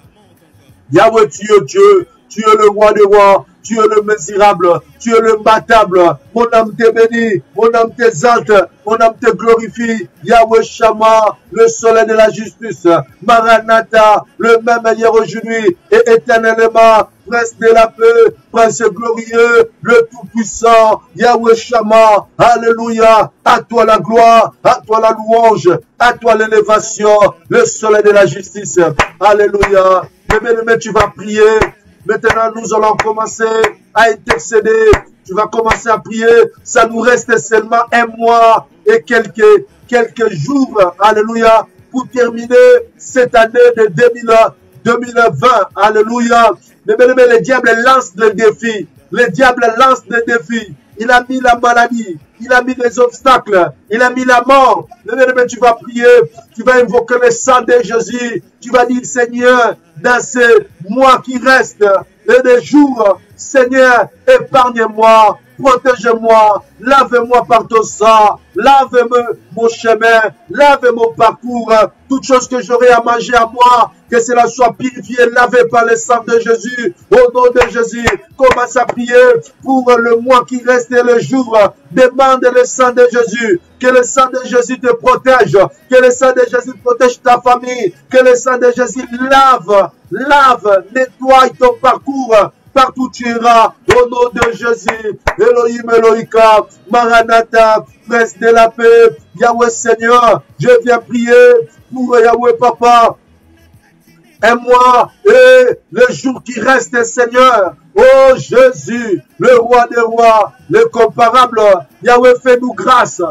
Yahweh, tu es Dieu, tu es le roi des rois, tu es le misérable, tu es le battable. Mon âme te bénit, mon âme t'exalte, mon âme te glorifie. Yahweh Shammah, le soleil de la justice. Maranatha, le même hier aujourd'hui et éternellement. Prince de la paix, Prince glorieux, le tout-puissant. Yahweh Shammah, alléluia. À toi la gloire, à toi la louange, à toi l'élévation, le soleil de la justice. Alléluia. Bien-aimé, tu vas prier. Maintenant, nous allons commencer à intercéder. Tu vas commencer à prier. Ça nous reste seulement un mois et quelques jours. Alléluia. Pour terminer cette année de 2020. Alléluia. Mais le diable lance des défis. Le diable lance des défis. Il a mis la maladie. Il a mis les obstacles. Il a mis la mort. Mais tu vas prier. Tu vas invoquer le sang de Jésus. Tu vas dire, Seigneur, dans ces mois qui restent et des jours, Seigneur, épargne-moi, protège-moi, lave-moi par ton sang, lave mon chemin, lave mon parcours, toute chose que j'aurai à manger à moi, que cela soit purifié, lavé par le sang de Jésus, au nom de Jésus. Commence à prier pour le mois qui reste et le jour. Demande le sang de Jésus, que le sang de Jésus te protège, que le sang de Jésus protège ta famille, que le sang de Jésus lave, nettoie ton parcours, partout tu iras, au nom de Jésus. Elohim Elohika, Maranatha, Prince de la paix, Yahweh Seigneur, je viens prier pour Yahweh Papa. Et moi, et le jour qui reste, Seigneur, oh Jésus, le roi des rois, le comparable, Yahweh, fais-nous grâce,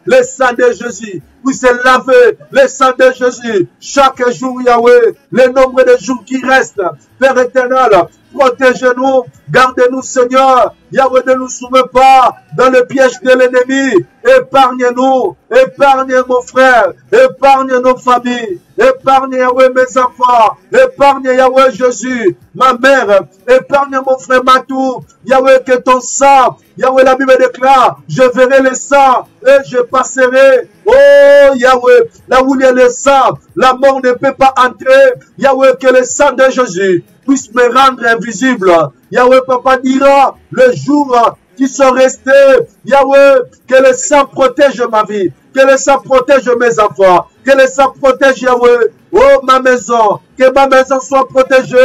le sang de Jésus, puisse laver le sang de Jésus, chaque jour, Yahweh, le nombre de jours qui restent, Père éternel, protège-nous, garde-nous, Seigneur, Yahweh, ne nous soumets pas dans le piège de l'ennemi, épargne-nous, épargne mon frère, épargne nos familles, épargne Yahweh mes enfants, épargne Yahweh Jésus, ma mère, épargne mon frère Matou, Yahweh que ton sang, Yahweh la Bible déclare, je verrai le sang et je passerai, oh Yahweh, là où il y a le sang, la mort ne peut pas entrer, Yahweh que le sang de Jésus puisse me rendre invisible, Yahweh Papa dira, le jour qui sont restés, Yahweh, que le sang protège ma vie, que le sang protège mes enfants, que le sang protège Yahweh, oh ma maison, que ma maison soit protégée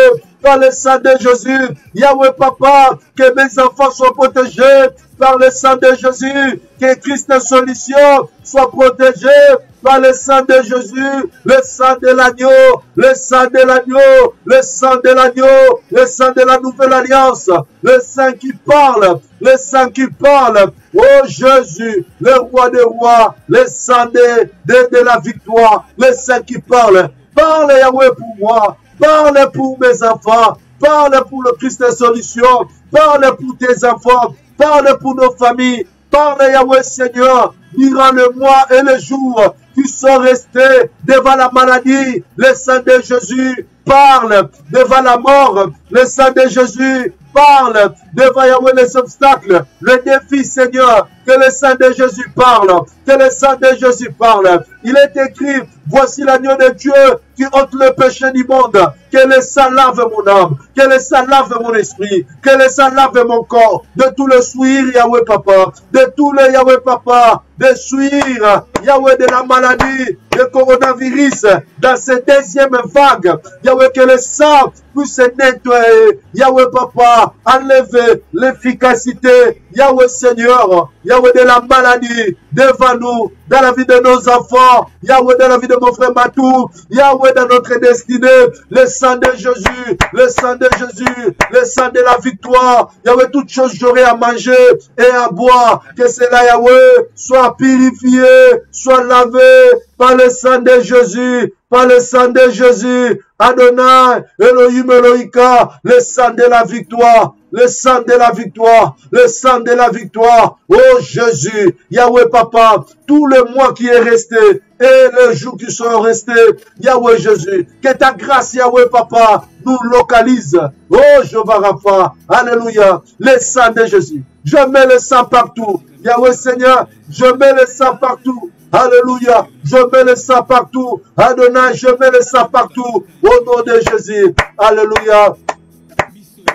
par le sang de Jésus, Yahweh Papa, que mes enfants soient protégés par le sang de Jésus, que Christ Solution soit protégé par le sang de Jésus, le sang de l'agneau, le sang de l'agneau, le sang de l'agneau, le sang de la nouvelle alliance, le sang qui parle, oh Jésus, le roi des rois, le sang de la victoire, le sang qui parle, parle Yahweh pour moi, parle pour mes enfants, parle pour le Christ de Solution, parle pour tes enfants, parle pour nos familles, parle Yahweh Seigneur, durant le mois et le jour qui sont restés devant la maladie, le sang de Jésus parle, devant la mort, le sang de Jésus parle, devant Yahweh les obstacles, le défi Seigneur, que le sang de Jésus parle, que le sang de Jésus parle. Il est écrit, voici l'agneau de Dieu qui ôte le péché du monde, que le sang lave mon âme, que le sang lave mon esprit, que le sang lave mon corps, de tout le souillure Yahweh Papa, de tout le Yahweh Papa, de souillure Yahweh de la maladie, de coronavirus, dans cette deuxième vague, Yahweh que le sang puisse nettoyer, Yahweh Papa, enlever l'efficacité, Yahweh Seigneur, Yahweh Yahweh, de la maladie devant nous, dans la vie de nos enfants, Yahweh, dans la vie de mon frère Matou, Yahweh, dans notre destinée, le sang de Jésus, le sang de Jésus, le sang de la victoire, Yahweh, toutes choses j'aurai à manger et à boire, que cela, Yahweh, soit purifié, soit lavé par le sang de Jésus, par le sang de Jésus, Adonai, Elohim, Elohika, le sang de la victoire, le sang de la victoire, le sang de la victoire. Oh Jésus, Yahweh Papa, tout le mois qui est resté et les jours qui sont restés, Yahweh Jésus, que ta grâce, Yahweh Papa, nous localise. Oh Jéhovah Rapha, alléluia, le sang de Jésus. Je mets le sang partout. Yahweh Seigneur, je mets le sang partout. Alléluia, je mets le sang partout. Adonai, je mets le sang partout. Au nom de Jésus. Alléluia.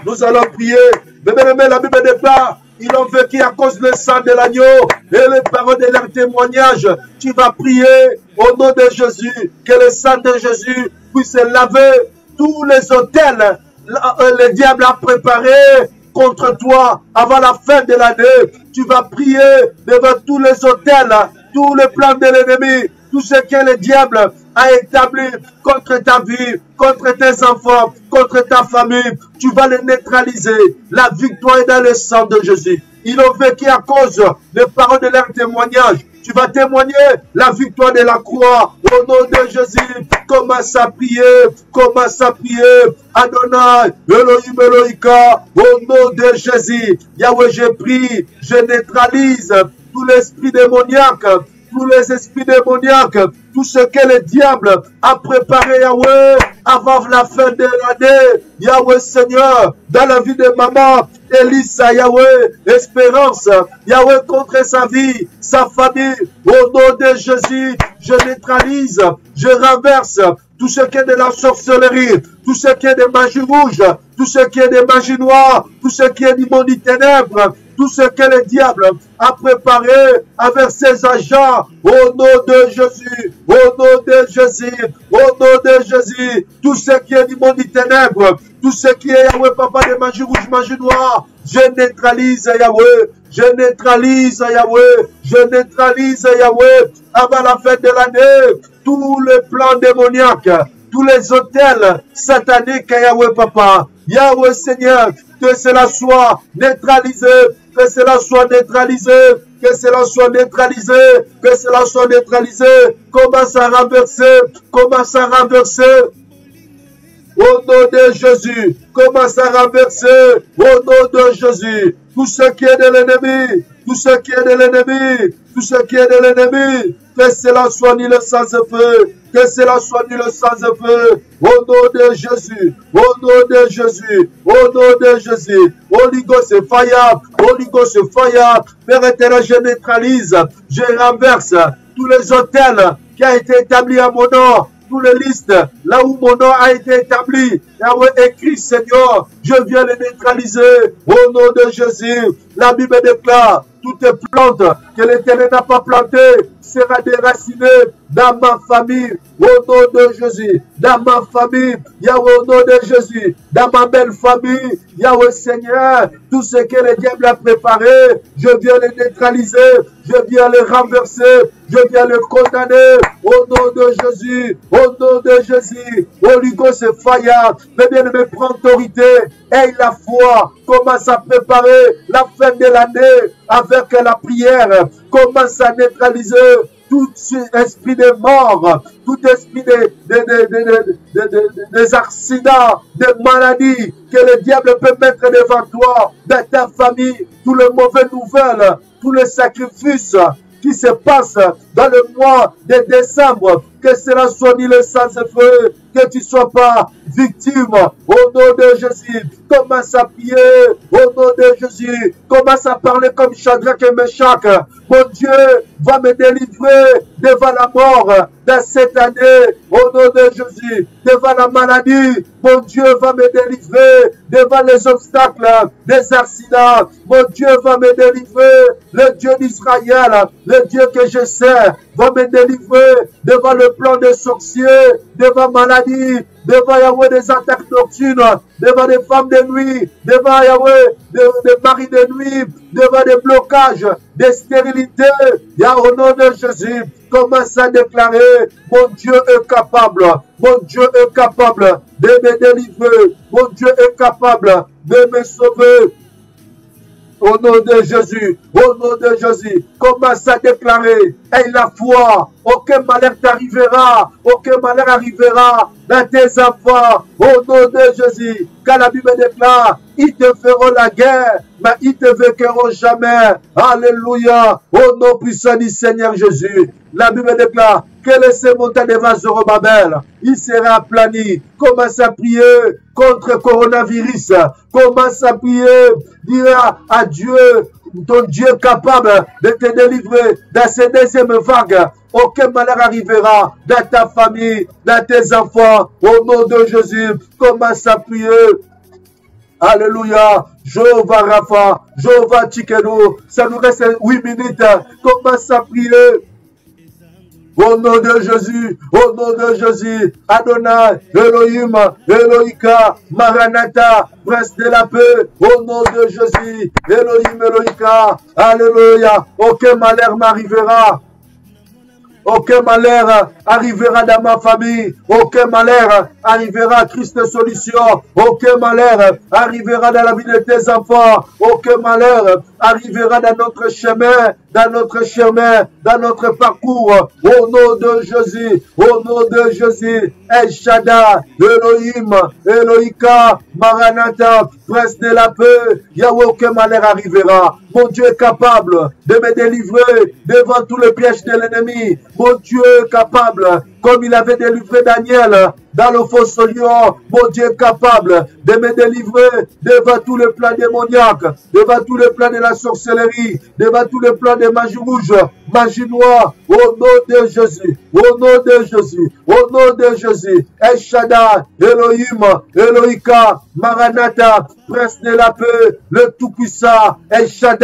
Nous allons prier. Bien-aimé, la Bible déclare, ils ont vécu à cause du sang de l'agneau et les paroles de leur témoignage. Tu vas prier au nom de Jésus, que le sang de Jésus puisse laver tous les autels le diable a préparés contre toi avant la fin de l'année. Tu vas prier devant tous les autels, tous les plans de l'ennemi, tout ce que le diable a établi contre ta vie, contre tes enfants, contre ta famille. Tu vas les neutraliser. La victoire est dans le sang de Jésus. Ils ont vécu à cause des paroles de leur témoignage. Tu vas témoigner la victoire de la croix. Au nom de Jésus, commence à prier. Commence à prier. Adonai, Elohim, Elohika. Au nom de Jésus. Yahweh, je prie. Je neutralise tout l'esprit démoniaque. Tous les esprits démoniaques. Tout ce que le diable a préparé, Yahweh, avant la fin de l'année. Yahweh Seigneur, dans la vie de maman, Elissa, Yahweh, espérance, Yahweh contre sa vie, sa famille. Au nom de Jésus, je neutralise, je renverse tout ce qui est de la sorcellerie, tout ce qui est de magie rouge, tout ce qui est de magie noire, tout ce qui est du monde des ténèbres, tout ce que le diable a préparé avec ses agents, au nom de Jésus, au nom de Jésus, au nom de Jésus, tout ce qui est du monde des ténèbres, tout ce qui est Yahweh Papa de magie rouge, magie noire, je neutralise Yahweh, je neutralise Yahweh, je neutralise Yahweh, avant la fin de l'année, tous les plans démoniaques, tous les hôtels sataniques Yahweh Papa, Yahweh Seigneur, que cela soit neutralisé, que cela soit neutralisé, que cela soit neutralisé, que cela soit neutralisé, commence à renverser, commence à renverser, au nom de Jésus, commence à renverser, au nom de Jésus, tout ce qui est de l'ennemi, tout ce qui est de l'ennemi, tout ce qui est de l'ennemi, que cela soit nul sans feu, que cela soit nul sans feu, au nom de Jésus, au nom de Jésus, au nom de Jésus, Holy Ghost fire, Holy Ghost fire, Père éternel, je neutralise, je renverse tous les hôtels qui ont été établis à mon nom, toutes les listes, là où mon nom a été établi, Yahweh écrit, Seigneur, je viens les neutraliser, au nom de Jésus. La Bible déclare, toute plante que l'Éternel n'a pas plantée sera déracinée dans ma famille, au nom de Jésus, dans ma famille, Yahweh, au nom de Jésus, dans ma belle famille, Yahweh Seigneur, tout ce que le diable a préparé, je viens les neutraliser, je viens les renverser, je viens les condamner, au nom de Jésus, au nom de Jésus, Holy Ghost fire, mais bien aimé, prends autorité, aie la foi, commence à préparer la fin de l'année avec la prière, commence à neutraliser tout esprit de mort, tout esprit des accidents, des maladies que le diable peut mettre devant toi, dans ta famille, toutes les mauvaises nouvelles, tous les sacrifices qui se passent dans le mois de décembre, que cela soit ni le sans-feu, que tu ne sois pas victime, au nom de Jésus. Commence à prier, au nom de Jésus. Commence à parler comme Shadrach et Meshach. Mon Dieu va me délivrer devant la mort dans cette année, au nom de Jésus. Devant la maladie, mon Dieu va me délivrer devant les obstacles, des accidents. Mon Dieu va me délivrer, le Dieu d'Israël, le Dieu que je sais, va me délivrer devant le plan des sorciers, devant maladie, devant Yahweh des attaques nocturnes, devant des femmes de nuit, devant Yahweh des maris de nuit, devant des blocages, des stérilités. Yahweh, au nom de Jésus, commence à déclarer, mon Dieu est capable, mon Dieu est capable de me délivrer, mon Dieu est capable de me sauver. Au nom de Jésus, au nom de Jésus, commence à déclarer, aie la foi, aucun malheur t'arrivera, aucun malheur arrivera dans tes enfants, au nom de Jésus, car la Bible déclare, ils te feront la guerre, mais ils te vainqueront jamais. Alléluia, au nom puissant du Seigneur Jésus. La Bible déclare que les montagnes devant Zorobabel, il sera aplani. Commence à prier contre le coronavirus. Commence à prier, dire à Dieu, ton Dieu capable de te délivrer dans cette deuxième vague. Aucun malheur arrivera dans ta famille, dans tes enfants. Au nom de Jésus, commence à prier. Alléluia. Jéhovah Rapha, Jéhovah Tchikeno. Ça nous reste 8 minutes. Commence à prier. Au nom de Jésus, au nom de Jésus, Adonai, Elohim, Elohika, Maranatha, Prince de la paix, au nom de Jésus, Elohim, Elohika, Alléluia, aucun malheur m'arrivera. Aucun malheur arrivera dans ma famille. Aucun malheur arrivera à Christ Solution. Aucun malheur arrivera dans la vie de tes enfants. Aucun malheur arrivera dans notre chemin, dans notre parcours. Au nom de Jésus, au nom de Jésus, El Shaddai, Elohim, Elohika, Maranatha, Prince de la paix, Yahweh, aucun malheur arrivera. Mon Dieu est capable de me délivrer devant tous les pièges de l'ennemi. Mon Dieu est capable, comme il avait délivré Daniel dans le fosse lion. Mon Dieu est capable de me délivrer devant tous les plans démoniaques, devant tous les plans de la sorcellerie, devant tous les plans de magie rouge, magie noire. Au nom de Jésus, au nom de Jésus, au nom de Jésus, El Shaddai, Elohim, Elohika, Maranatha, Prince de la paix, le Tout-Puissant, El Shaddai,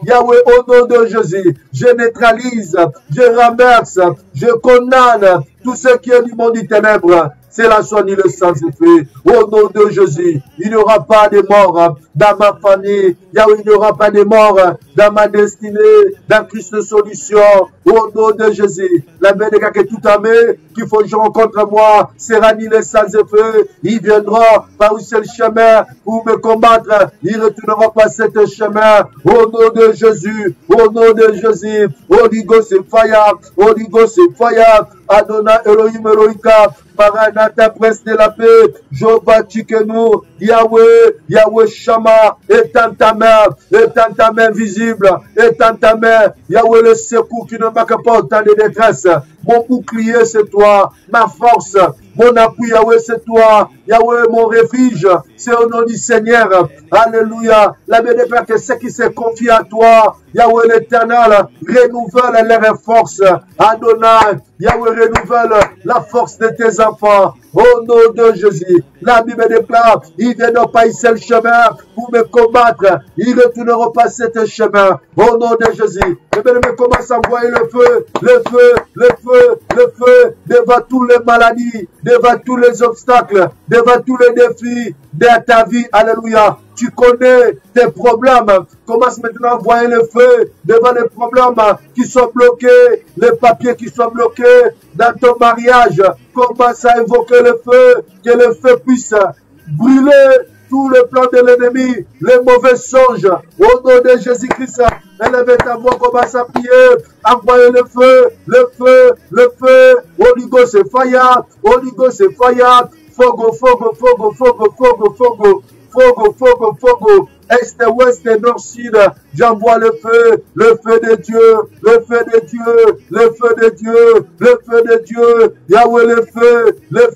Yahweh, au nom de Jésus, je neutralise, je renverse, je condamne tout ce qui est du monde du ténèbre. C'est la soigne le sans-effet. Au nom de Jésus, il n'y aura pas de mort dans ma famille. Yahweh, il n'y aura pas de mort dans ma destinée, dans Christ Solution. Au nom de Jésus, la main de quelqu'un tout armé qui forgeront contre moi sera annihilé sans effet. Ils viendront par un seul chemin pour me combattre. Ils ne retourneront pas cet chemin. Au nom de Jésus, au nom de Jésus, Holy Ghost fire, Holy Ghost fire, Adonai Elohim Elohika, Maranatha, Prince de la paix, Jéhovah Tchikenu, Yahweh, Yahweh Shama, étends ta main visible, étends ta main, Yahweh le secours qui ne manque pas au temps de détresse. Mon bouclier c'est toi, ma force, mon appui Yahweh c'est toi, Yahweh mon refuge, c'est au nom du Seigneur. Alléluia. La Bible déclare que ceux qui se confient à toi, Yahweh l'Éternel, renouvelle leur force. Adonai, Yahweh renouvelle la force de tes enfants. Au nom de Jésus, la Bible déclare, ils ne viendront pas ici le chemin pour me combattre. Ils ne retourneront pas cet chemin. Au nom de Jésus, le bien-aimé commence à envoyer le feu, le feu, le feu, le feu, devant toutes les maladies, devant tous les obstacles, devant tous les défis de ta vie. Alléluia. Tu connais tes problèmes. Commence maintenant à envoyer le feu devant les problèmes qui sont bloqués, les papiers qui sont bloqués dans ton mariage. Commence à invoquer le feu, que le feu puisse brûler tous les plans de l'ennemi, les mauvais songes. Au nom de Jésus-Christ, élevez ta voix, commence à prier, envoyez le feu, le feu, le feu. Holy Ghost fire, Holy Ghost fire. Fogo, fogo, fogo, fogo, fogo, fogo. Fogo, fogo, fogo, est, ouest, nord, sud, j'envoie le feu de Dieu, le feu de Dieu, le feu de Dieu, le feu de Dieu, Yahweh le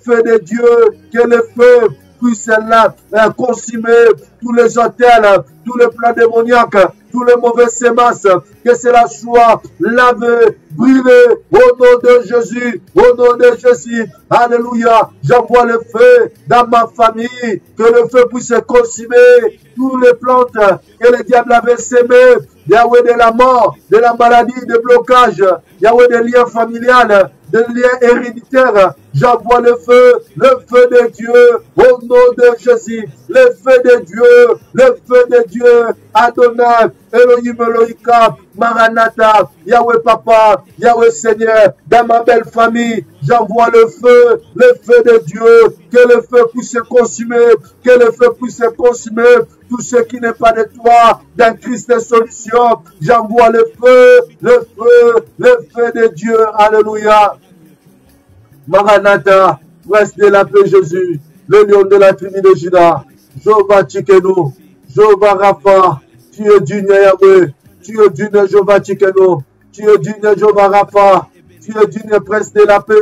feu de Dieu, que le feu puisse là consumer tous les hôtels, tous les plans démoniaques, tous les mauvais semences, que cela soit lavé, brûlé, au nom de Jésus, au nom de Jésus. Alléluia. J'envoie le feu dans ma famille, que le feu puisse consumer tous les plantes que le diable avait sémées. Yahweh de la mort, de la maladie, de blocage, Yahweh des liens familiales, des liens héréditaires, J'envoie le feu de Dieu, au nom de Jésus, le feu de Dieu, le feu de Dieu, Adonai, Elohim, Elohika, Maranatha, Yahweh Papa, Yahweh Seigneur, dans ma belle famille, j'envoie le feu de Dieu, que le feu puisse consumer, que le feu puisse consumer tout ce qui n'est pas de toi, dans Christ des solutions, j'envoie le feu de Dieu, alléluia. Maranatha, prince de la paix Jésus, le lion de la tribu de Juda, Jéhovah Tchikeno, Jéhovah Rapha, tu es digne Yahweh, tu es digne Jéhovah Tchikeno, tu es digne Jéhovah Rapha, tu es digne prince de la paix,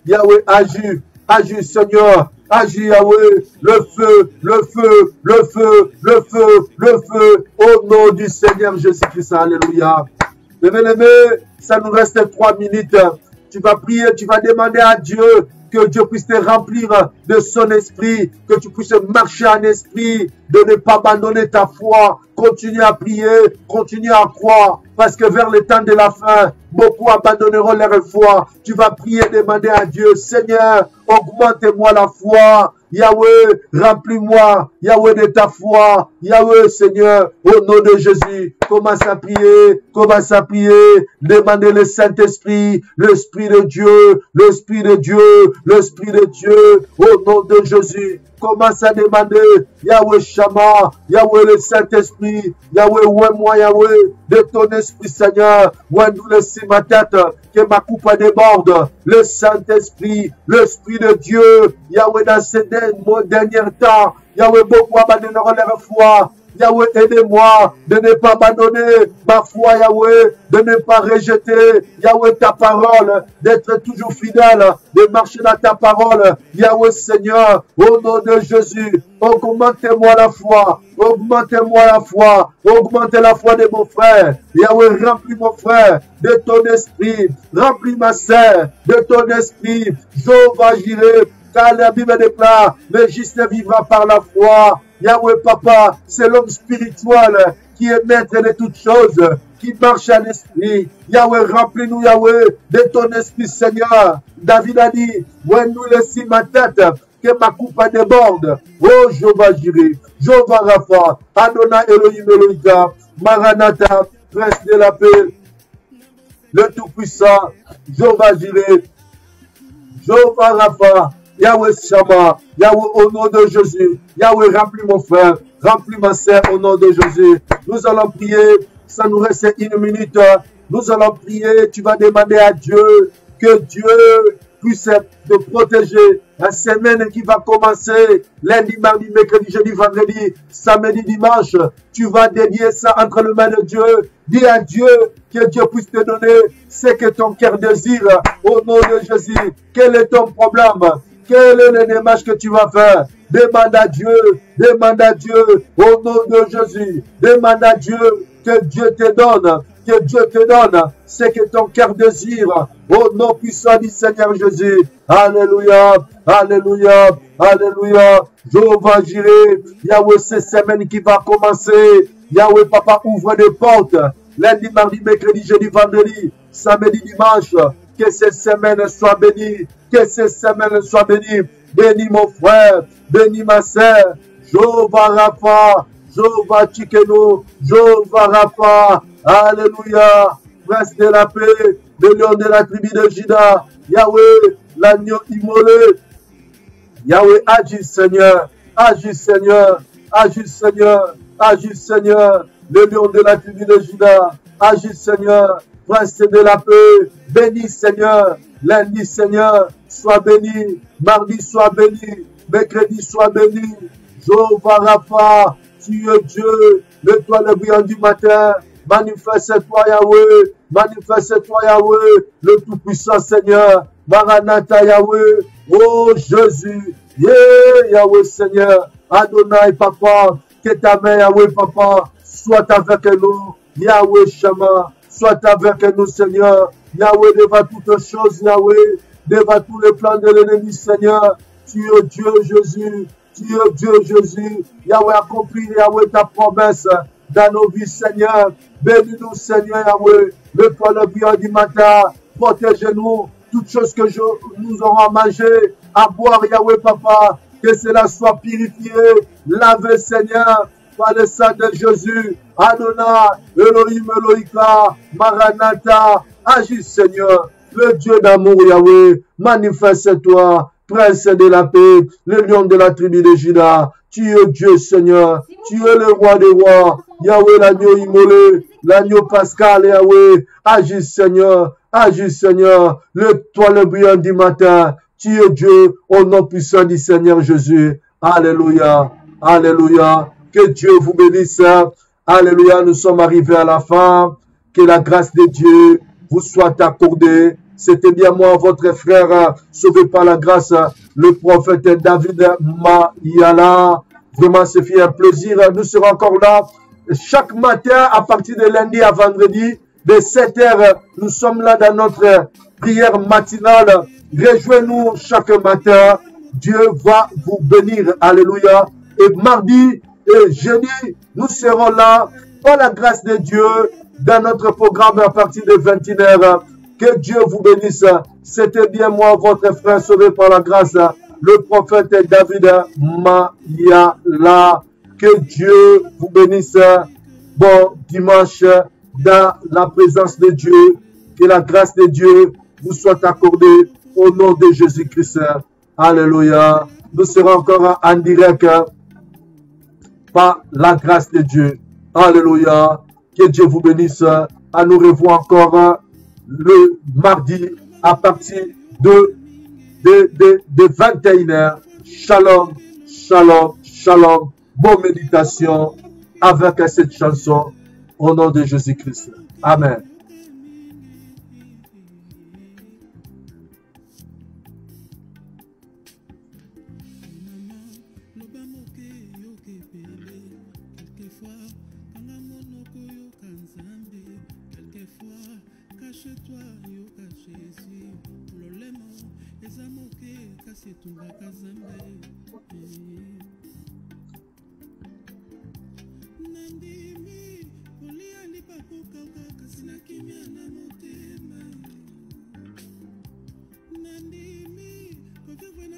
Yahweh agis, agis Seigneur, agis Yahweh, le feu, au nom du Seigneur Jésus-Christ, alléluia. Bien-aimé, ça nous reste 3 minutes. Tu vas prier, tu vas demander à Dieu que Dieu puisse te remplir de son esprit, que tu puisses marcher en esprit, de ne pas abandonner ta foi. Continue à prier, continue à croire, parce que vers le temps de la fin, beaucoup abandonneront leur foi. Tu vas prier, demander à Dieu, Seigneur, augmente-moi la foi. Yahweh, remplis-moi, Yahweh, de ta foi. Yahweh, Seigneur, au nom de Jésus, commence à prier, demandez le Saint-Esprit, l'Esprit de Dieu, l'Esprit de Dieu, l'Esprit de Dieu, au nom de Jésus. Commence à demander, Yahweh Shama, Yahweh le Saint-Esprit, Yahweh, ouais-moi, Yahweh, de ton esprit, Seigneur, ouais-nous laisser ma tête, que ma coupe déborde, le Saint-Esprit, l'Esprit de Dieu, Yahweh, dans ces derniers temps, Yahweh, beaucoup abandonneront leur foi. Yahweh, aidez-moi de ne pas abandonner ma foi, Yahweh, de ne pas rejeter, Yahweh, ta parole, d'être toujours fidèle, de marcher dans ta parole. Yahweh, Seigneur, au nom de Jésus, augmentez-moi la foi, augmentez-moi la foi, augmentez la foi de mon frère. Yahweh, remplis mon frère de ton esprit, remplis ma sœur de ton esprit. Jéhovah Jireh, car la Bible déclare, le juste vivra par la foi. Yahweh Papa, c'est l'homme spirituel qui est maître de toutes choses, qui marche en esprit. Yahweh, remplis-nous, Yahweh, de ton esprit, Seigneur. David a dit, ouais-nous laisser ma tête, que ma coupe déborde. Oh, Jéhovah Jireh, Jéhovah Rapha, Adonai Elohim Elohika, Maranatha, prince de la paix, le Tout-Puissant, Jéhovah Jireh, Jéhovah Rapha, Yahweh Shama, Yahweh au nom de Jésus, Yahweh remplis mon frère, remplis ma sœur au nom de Jésus. Nous allons prier, ça nous reste 1 minute, nous allons prier, tu vas demander à Dieu que Dieu puisse te protéger. La semaine qui va commencer, lundi, mardi, mercredi, jeudi, vendredi, samedi, dimanche, tu vas dédier ça entre les mains de Dieu. Dis à Dieu que Dieu puisse te donner ce que ton cœur désire au nom de Jésus. Quel est ton problème? Quelle est la démarche que tu vas faire? Demande à Dieu au nom de Jésus. Demande à Dieu que Dieu te donne ce que ton cœur désire. Au nom puissant du Seigneur Jésus. Alléluia, alléluia, alléluia. Jéhovah Jireh, Yahweh, cette semaine qui va commencer. Yahweh, Papa, ouvre des portes. Lundi, mardi, mercredi, jeudi, vendredi, samedi, dimanche. Que cette semaine soit bénie. Que cette semaine soit bénie. Bénis mon frère. Bénis ma sœur. Jéhovah Rapha. Jéhovah Tchikeno. Jéhovah Rapha. Alléluia. Prince de la paix. Le lion de la tribu de Juda. Yahweh. L'agneau immolé. Yahweh, agis Seigneur. Agis Seigneur. Agis Seigneur. Agis Seigneur. Le lion de la tribu de Juda. Agis Seigneur. Prince de la paix, béni Seigneur, lundi Seigneur, sois béni, mardi sois béni, mercredi sois béni, Jéhovah Rapha, tu es Dieu, l'étoile brillant du matin, manifeste-toi Yahweh, manifeste-toi Yahweh, le tout-puissant Seigneur, Maranatha Yahweh, oh Jésus, yeah, Yahweh Seigneur, Adonai Papa, que ta main Yahweh Papa, soit avec nous, Yahweh Shama, soit avec nous, Seigneur. Yahweh, devant toutes choses, Yahweh, devant tous les plans de l'ennemi, Seigneur. Tu es Dieu, Jésus. Tu es Dieu, Jésus. Yahweh, accomplis, Yahweh, ta promesse dans nos vies, Seigneur. Bénis-nous, Seigneur, Yahweh. Le toit le brillant du matin. Protège-nous toutes choses que nous aurons à manger, à boire, Yahweh Papa, que cela soit purifié, lavé, Seigneur, par le sang de Jésus. Adonai, Elohim, Elohika, Maranatha, agis, Seigneur, le Dieu d'amour, Yahweh, manifeste-toi, Prince de la paix, le lion de la tribu de Juda. Tu es Dieu, Seigneur, tu es le roi des rois, Yahweh, l'agneau immolé, l'agneau pascal, Yahweh, agis, Seigneur, le brillant du matin, tu es Dieu, au nom puissant du Seigneur Jésus. Alléluia, alléluia, que Dieu vous bénisse, alléluia, nous sommes arrivés à la fin, que la grâce de Dieu vous soit accordée. C'était bien moi, votre frère, sauvé par la grâce, le prophète David Mayala. Vraiment, c'est fait un plaisir. Nous serons encore là chaque matin à partir de lundi à vendredi, de 7 h. Nous sommes là dans notre prière matinale. Rejoignez-nous chaque matin. Dieu va vous bénir. Alléluia. Et mardi et jeudi, nous serons là par la grâce de Dieu dans notre programme à partir de 21 h. Que Dieu vous bénisse. C'était bien moi, votre frère sauvé par la grâce, le prophète David Mayala. Que Dieu vous bénisse. Bon dimanche dans la présence de Dieu. Que la grâce de Dieu vous soit accordée au nom de Jésus-Christ. Alléluia. Nous serons encore en direct par la grâce de Dieu. Alléluia. Que Dieu vous bénisse. À nous revoir encore le mardi à partir de 21 h. Shalom, shalom, shalom. Bonne méditation avec cette chanson au nom de Jésus-Christ. Amen.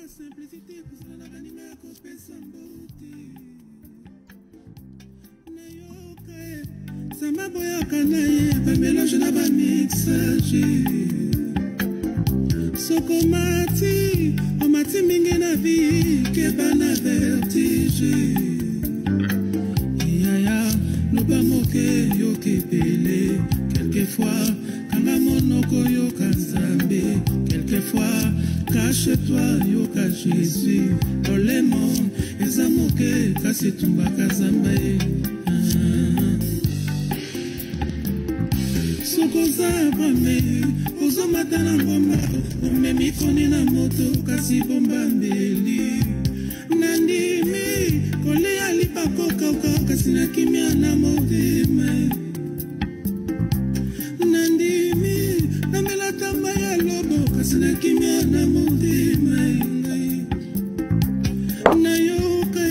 Simplicité, pour cela la banime à couper sans beauté. Ça m'a boya kanaye, pas mélange na ba mixage. Soko mati, on mati mingi na vie, que bana vertige. Yaya, no ba moke yo kepele, quelquefois, kanga monoko yo kanzambe, quelquefois. Cache-toi, yoka Jésus, olemo, ezamoke, kasi tumba kazambe. Sokoza brame, ozo matana ngomba, umemi koni na moto, kasi bomba mbeli. Nandimi, kole alipa koka, kasi na kimia na moteme. Nandimi, namela tamba ya lobo, kasi na kimia na moteme. Na yoka,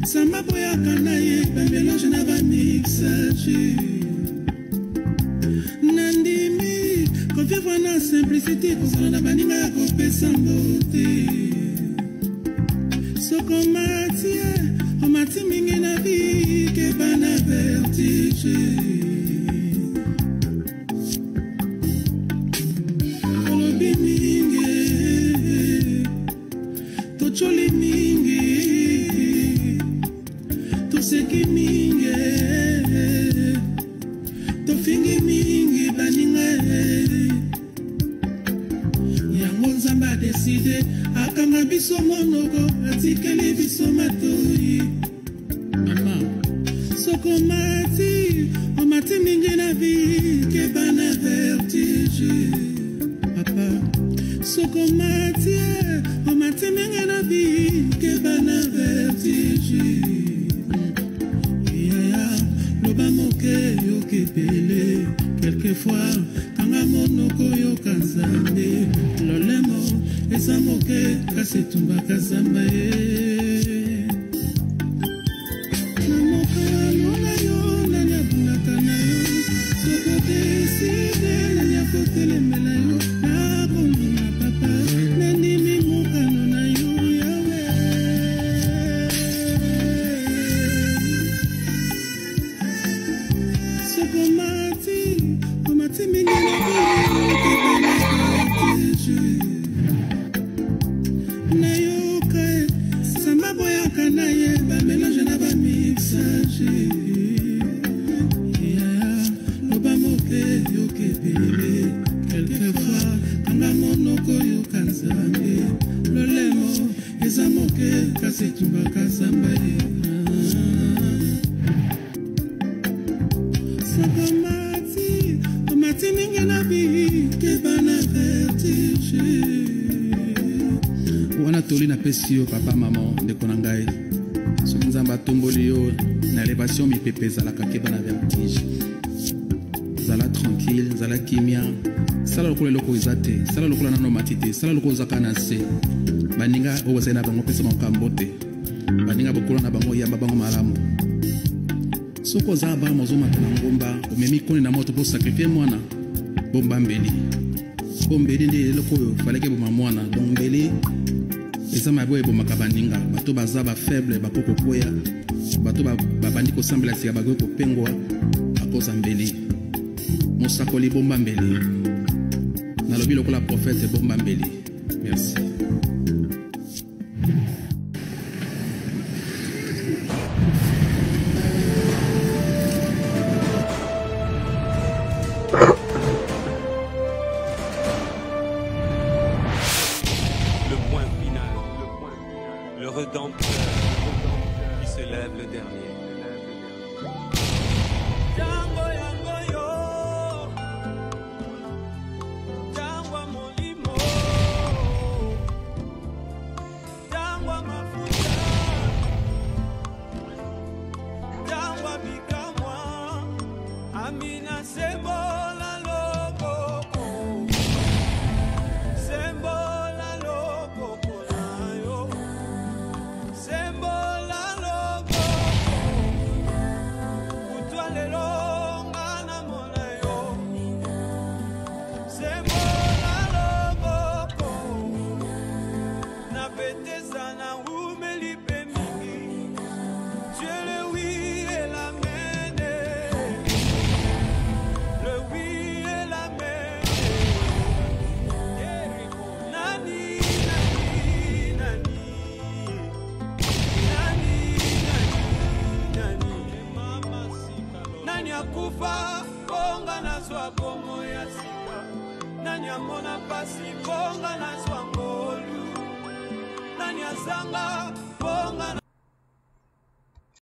sama boya kanaye, pa mélange na ba mixage. Nandimi, vivre na simplicité, pour cela na banima ya kope sans beauté. Soko matie, o mati mingi na vie, ke bana vertige. Kolobi mingi, tocholi mingi, toseki mingi, tofingi mingi baninga. Yango nzamba décidé, akanga biso monoko, atikeli biso matoi. Mama, soko mati, o mati mingi na vie, ke bana vertige. Papa, soko mati, o mati mingi na vie, ke bana vertige. Yaya, loba moke yo kepele, quelquefois, kanga monoko yo kanzambe, lolemo, esa moke, kasi tumba kazamba ye. Namoka lona yo, nanya bunaka na yo, soko deside, nanya kotele mela yo, na konduna naye ba mélange na ba mixage loba moke yoke bebe quelquefois kanga monoko yoka nzambe lolemo eza moke kasi tumbaka samba sakomati omati mingi na bi kebana vertige wana toli na pesi yo papa maman ndeko na ngai soki nzambe atomboli yo na élévation mipepe ezalaka kebana vertige zala tranquille zala kimia sala lokola eloko eza te sala lokola nano mati te sala lokola ozaka na se baninga oyo bazali na bango pesa makambo te baninga bokola na bango yamba bango malamu soki ozala bana ozomata na ngomba omemi koni na moto mpo sakrifie mwana bomba mbeli mpo mbeli nde eloko oyo falaki eboma mwana donc mbeli eza mabe ebomaka baninga bato baza bafaible bakoko koya bato babandi kosambela sika bakoki kopengwa akoza mbeli mosakoli bomba mbeli nalobi lokola prophète bomba mbeli. Merci. Le point final, le Rédempteur qui se lève le dernier. Amina sembola lokoko, sembola lokoko nayo, sembola lokoko, utwalelo ngana mona yo, sembola lokoko, na petesa na umelipe mingi, tu es le oui et la mene. Kufa bonga na zwa bomo ya sika nani amona pasi bonga na zwa ngolu nani azanga bonga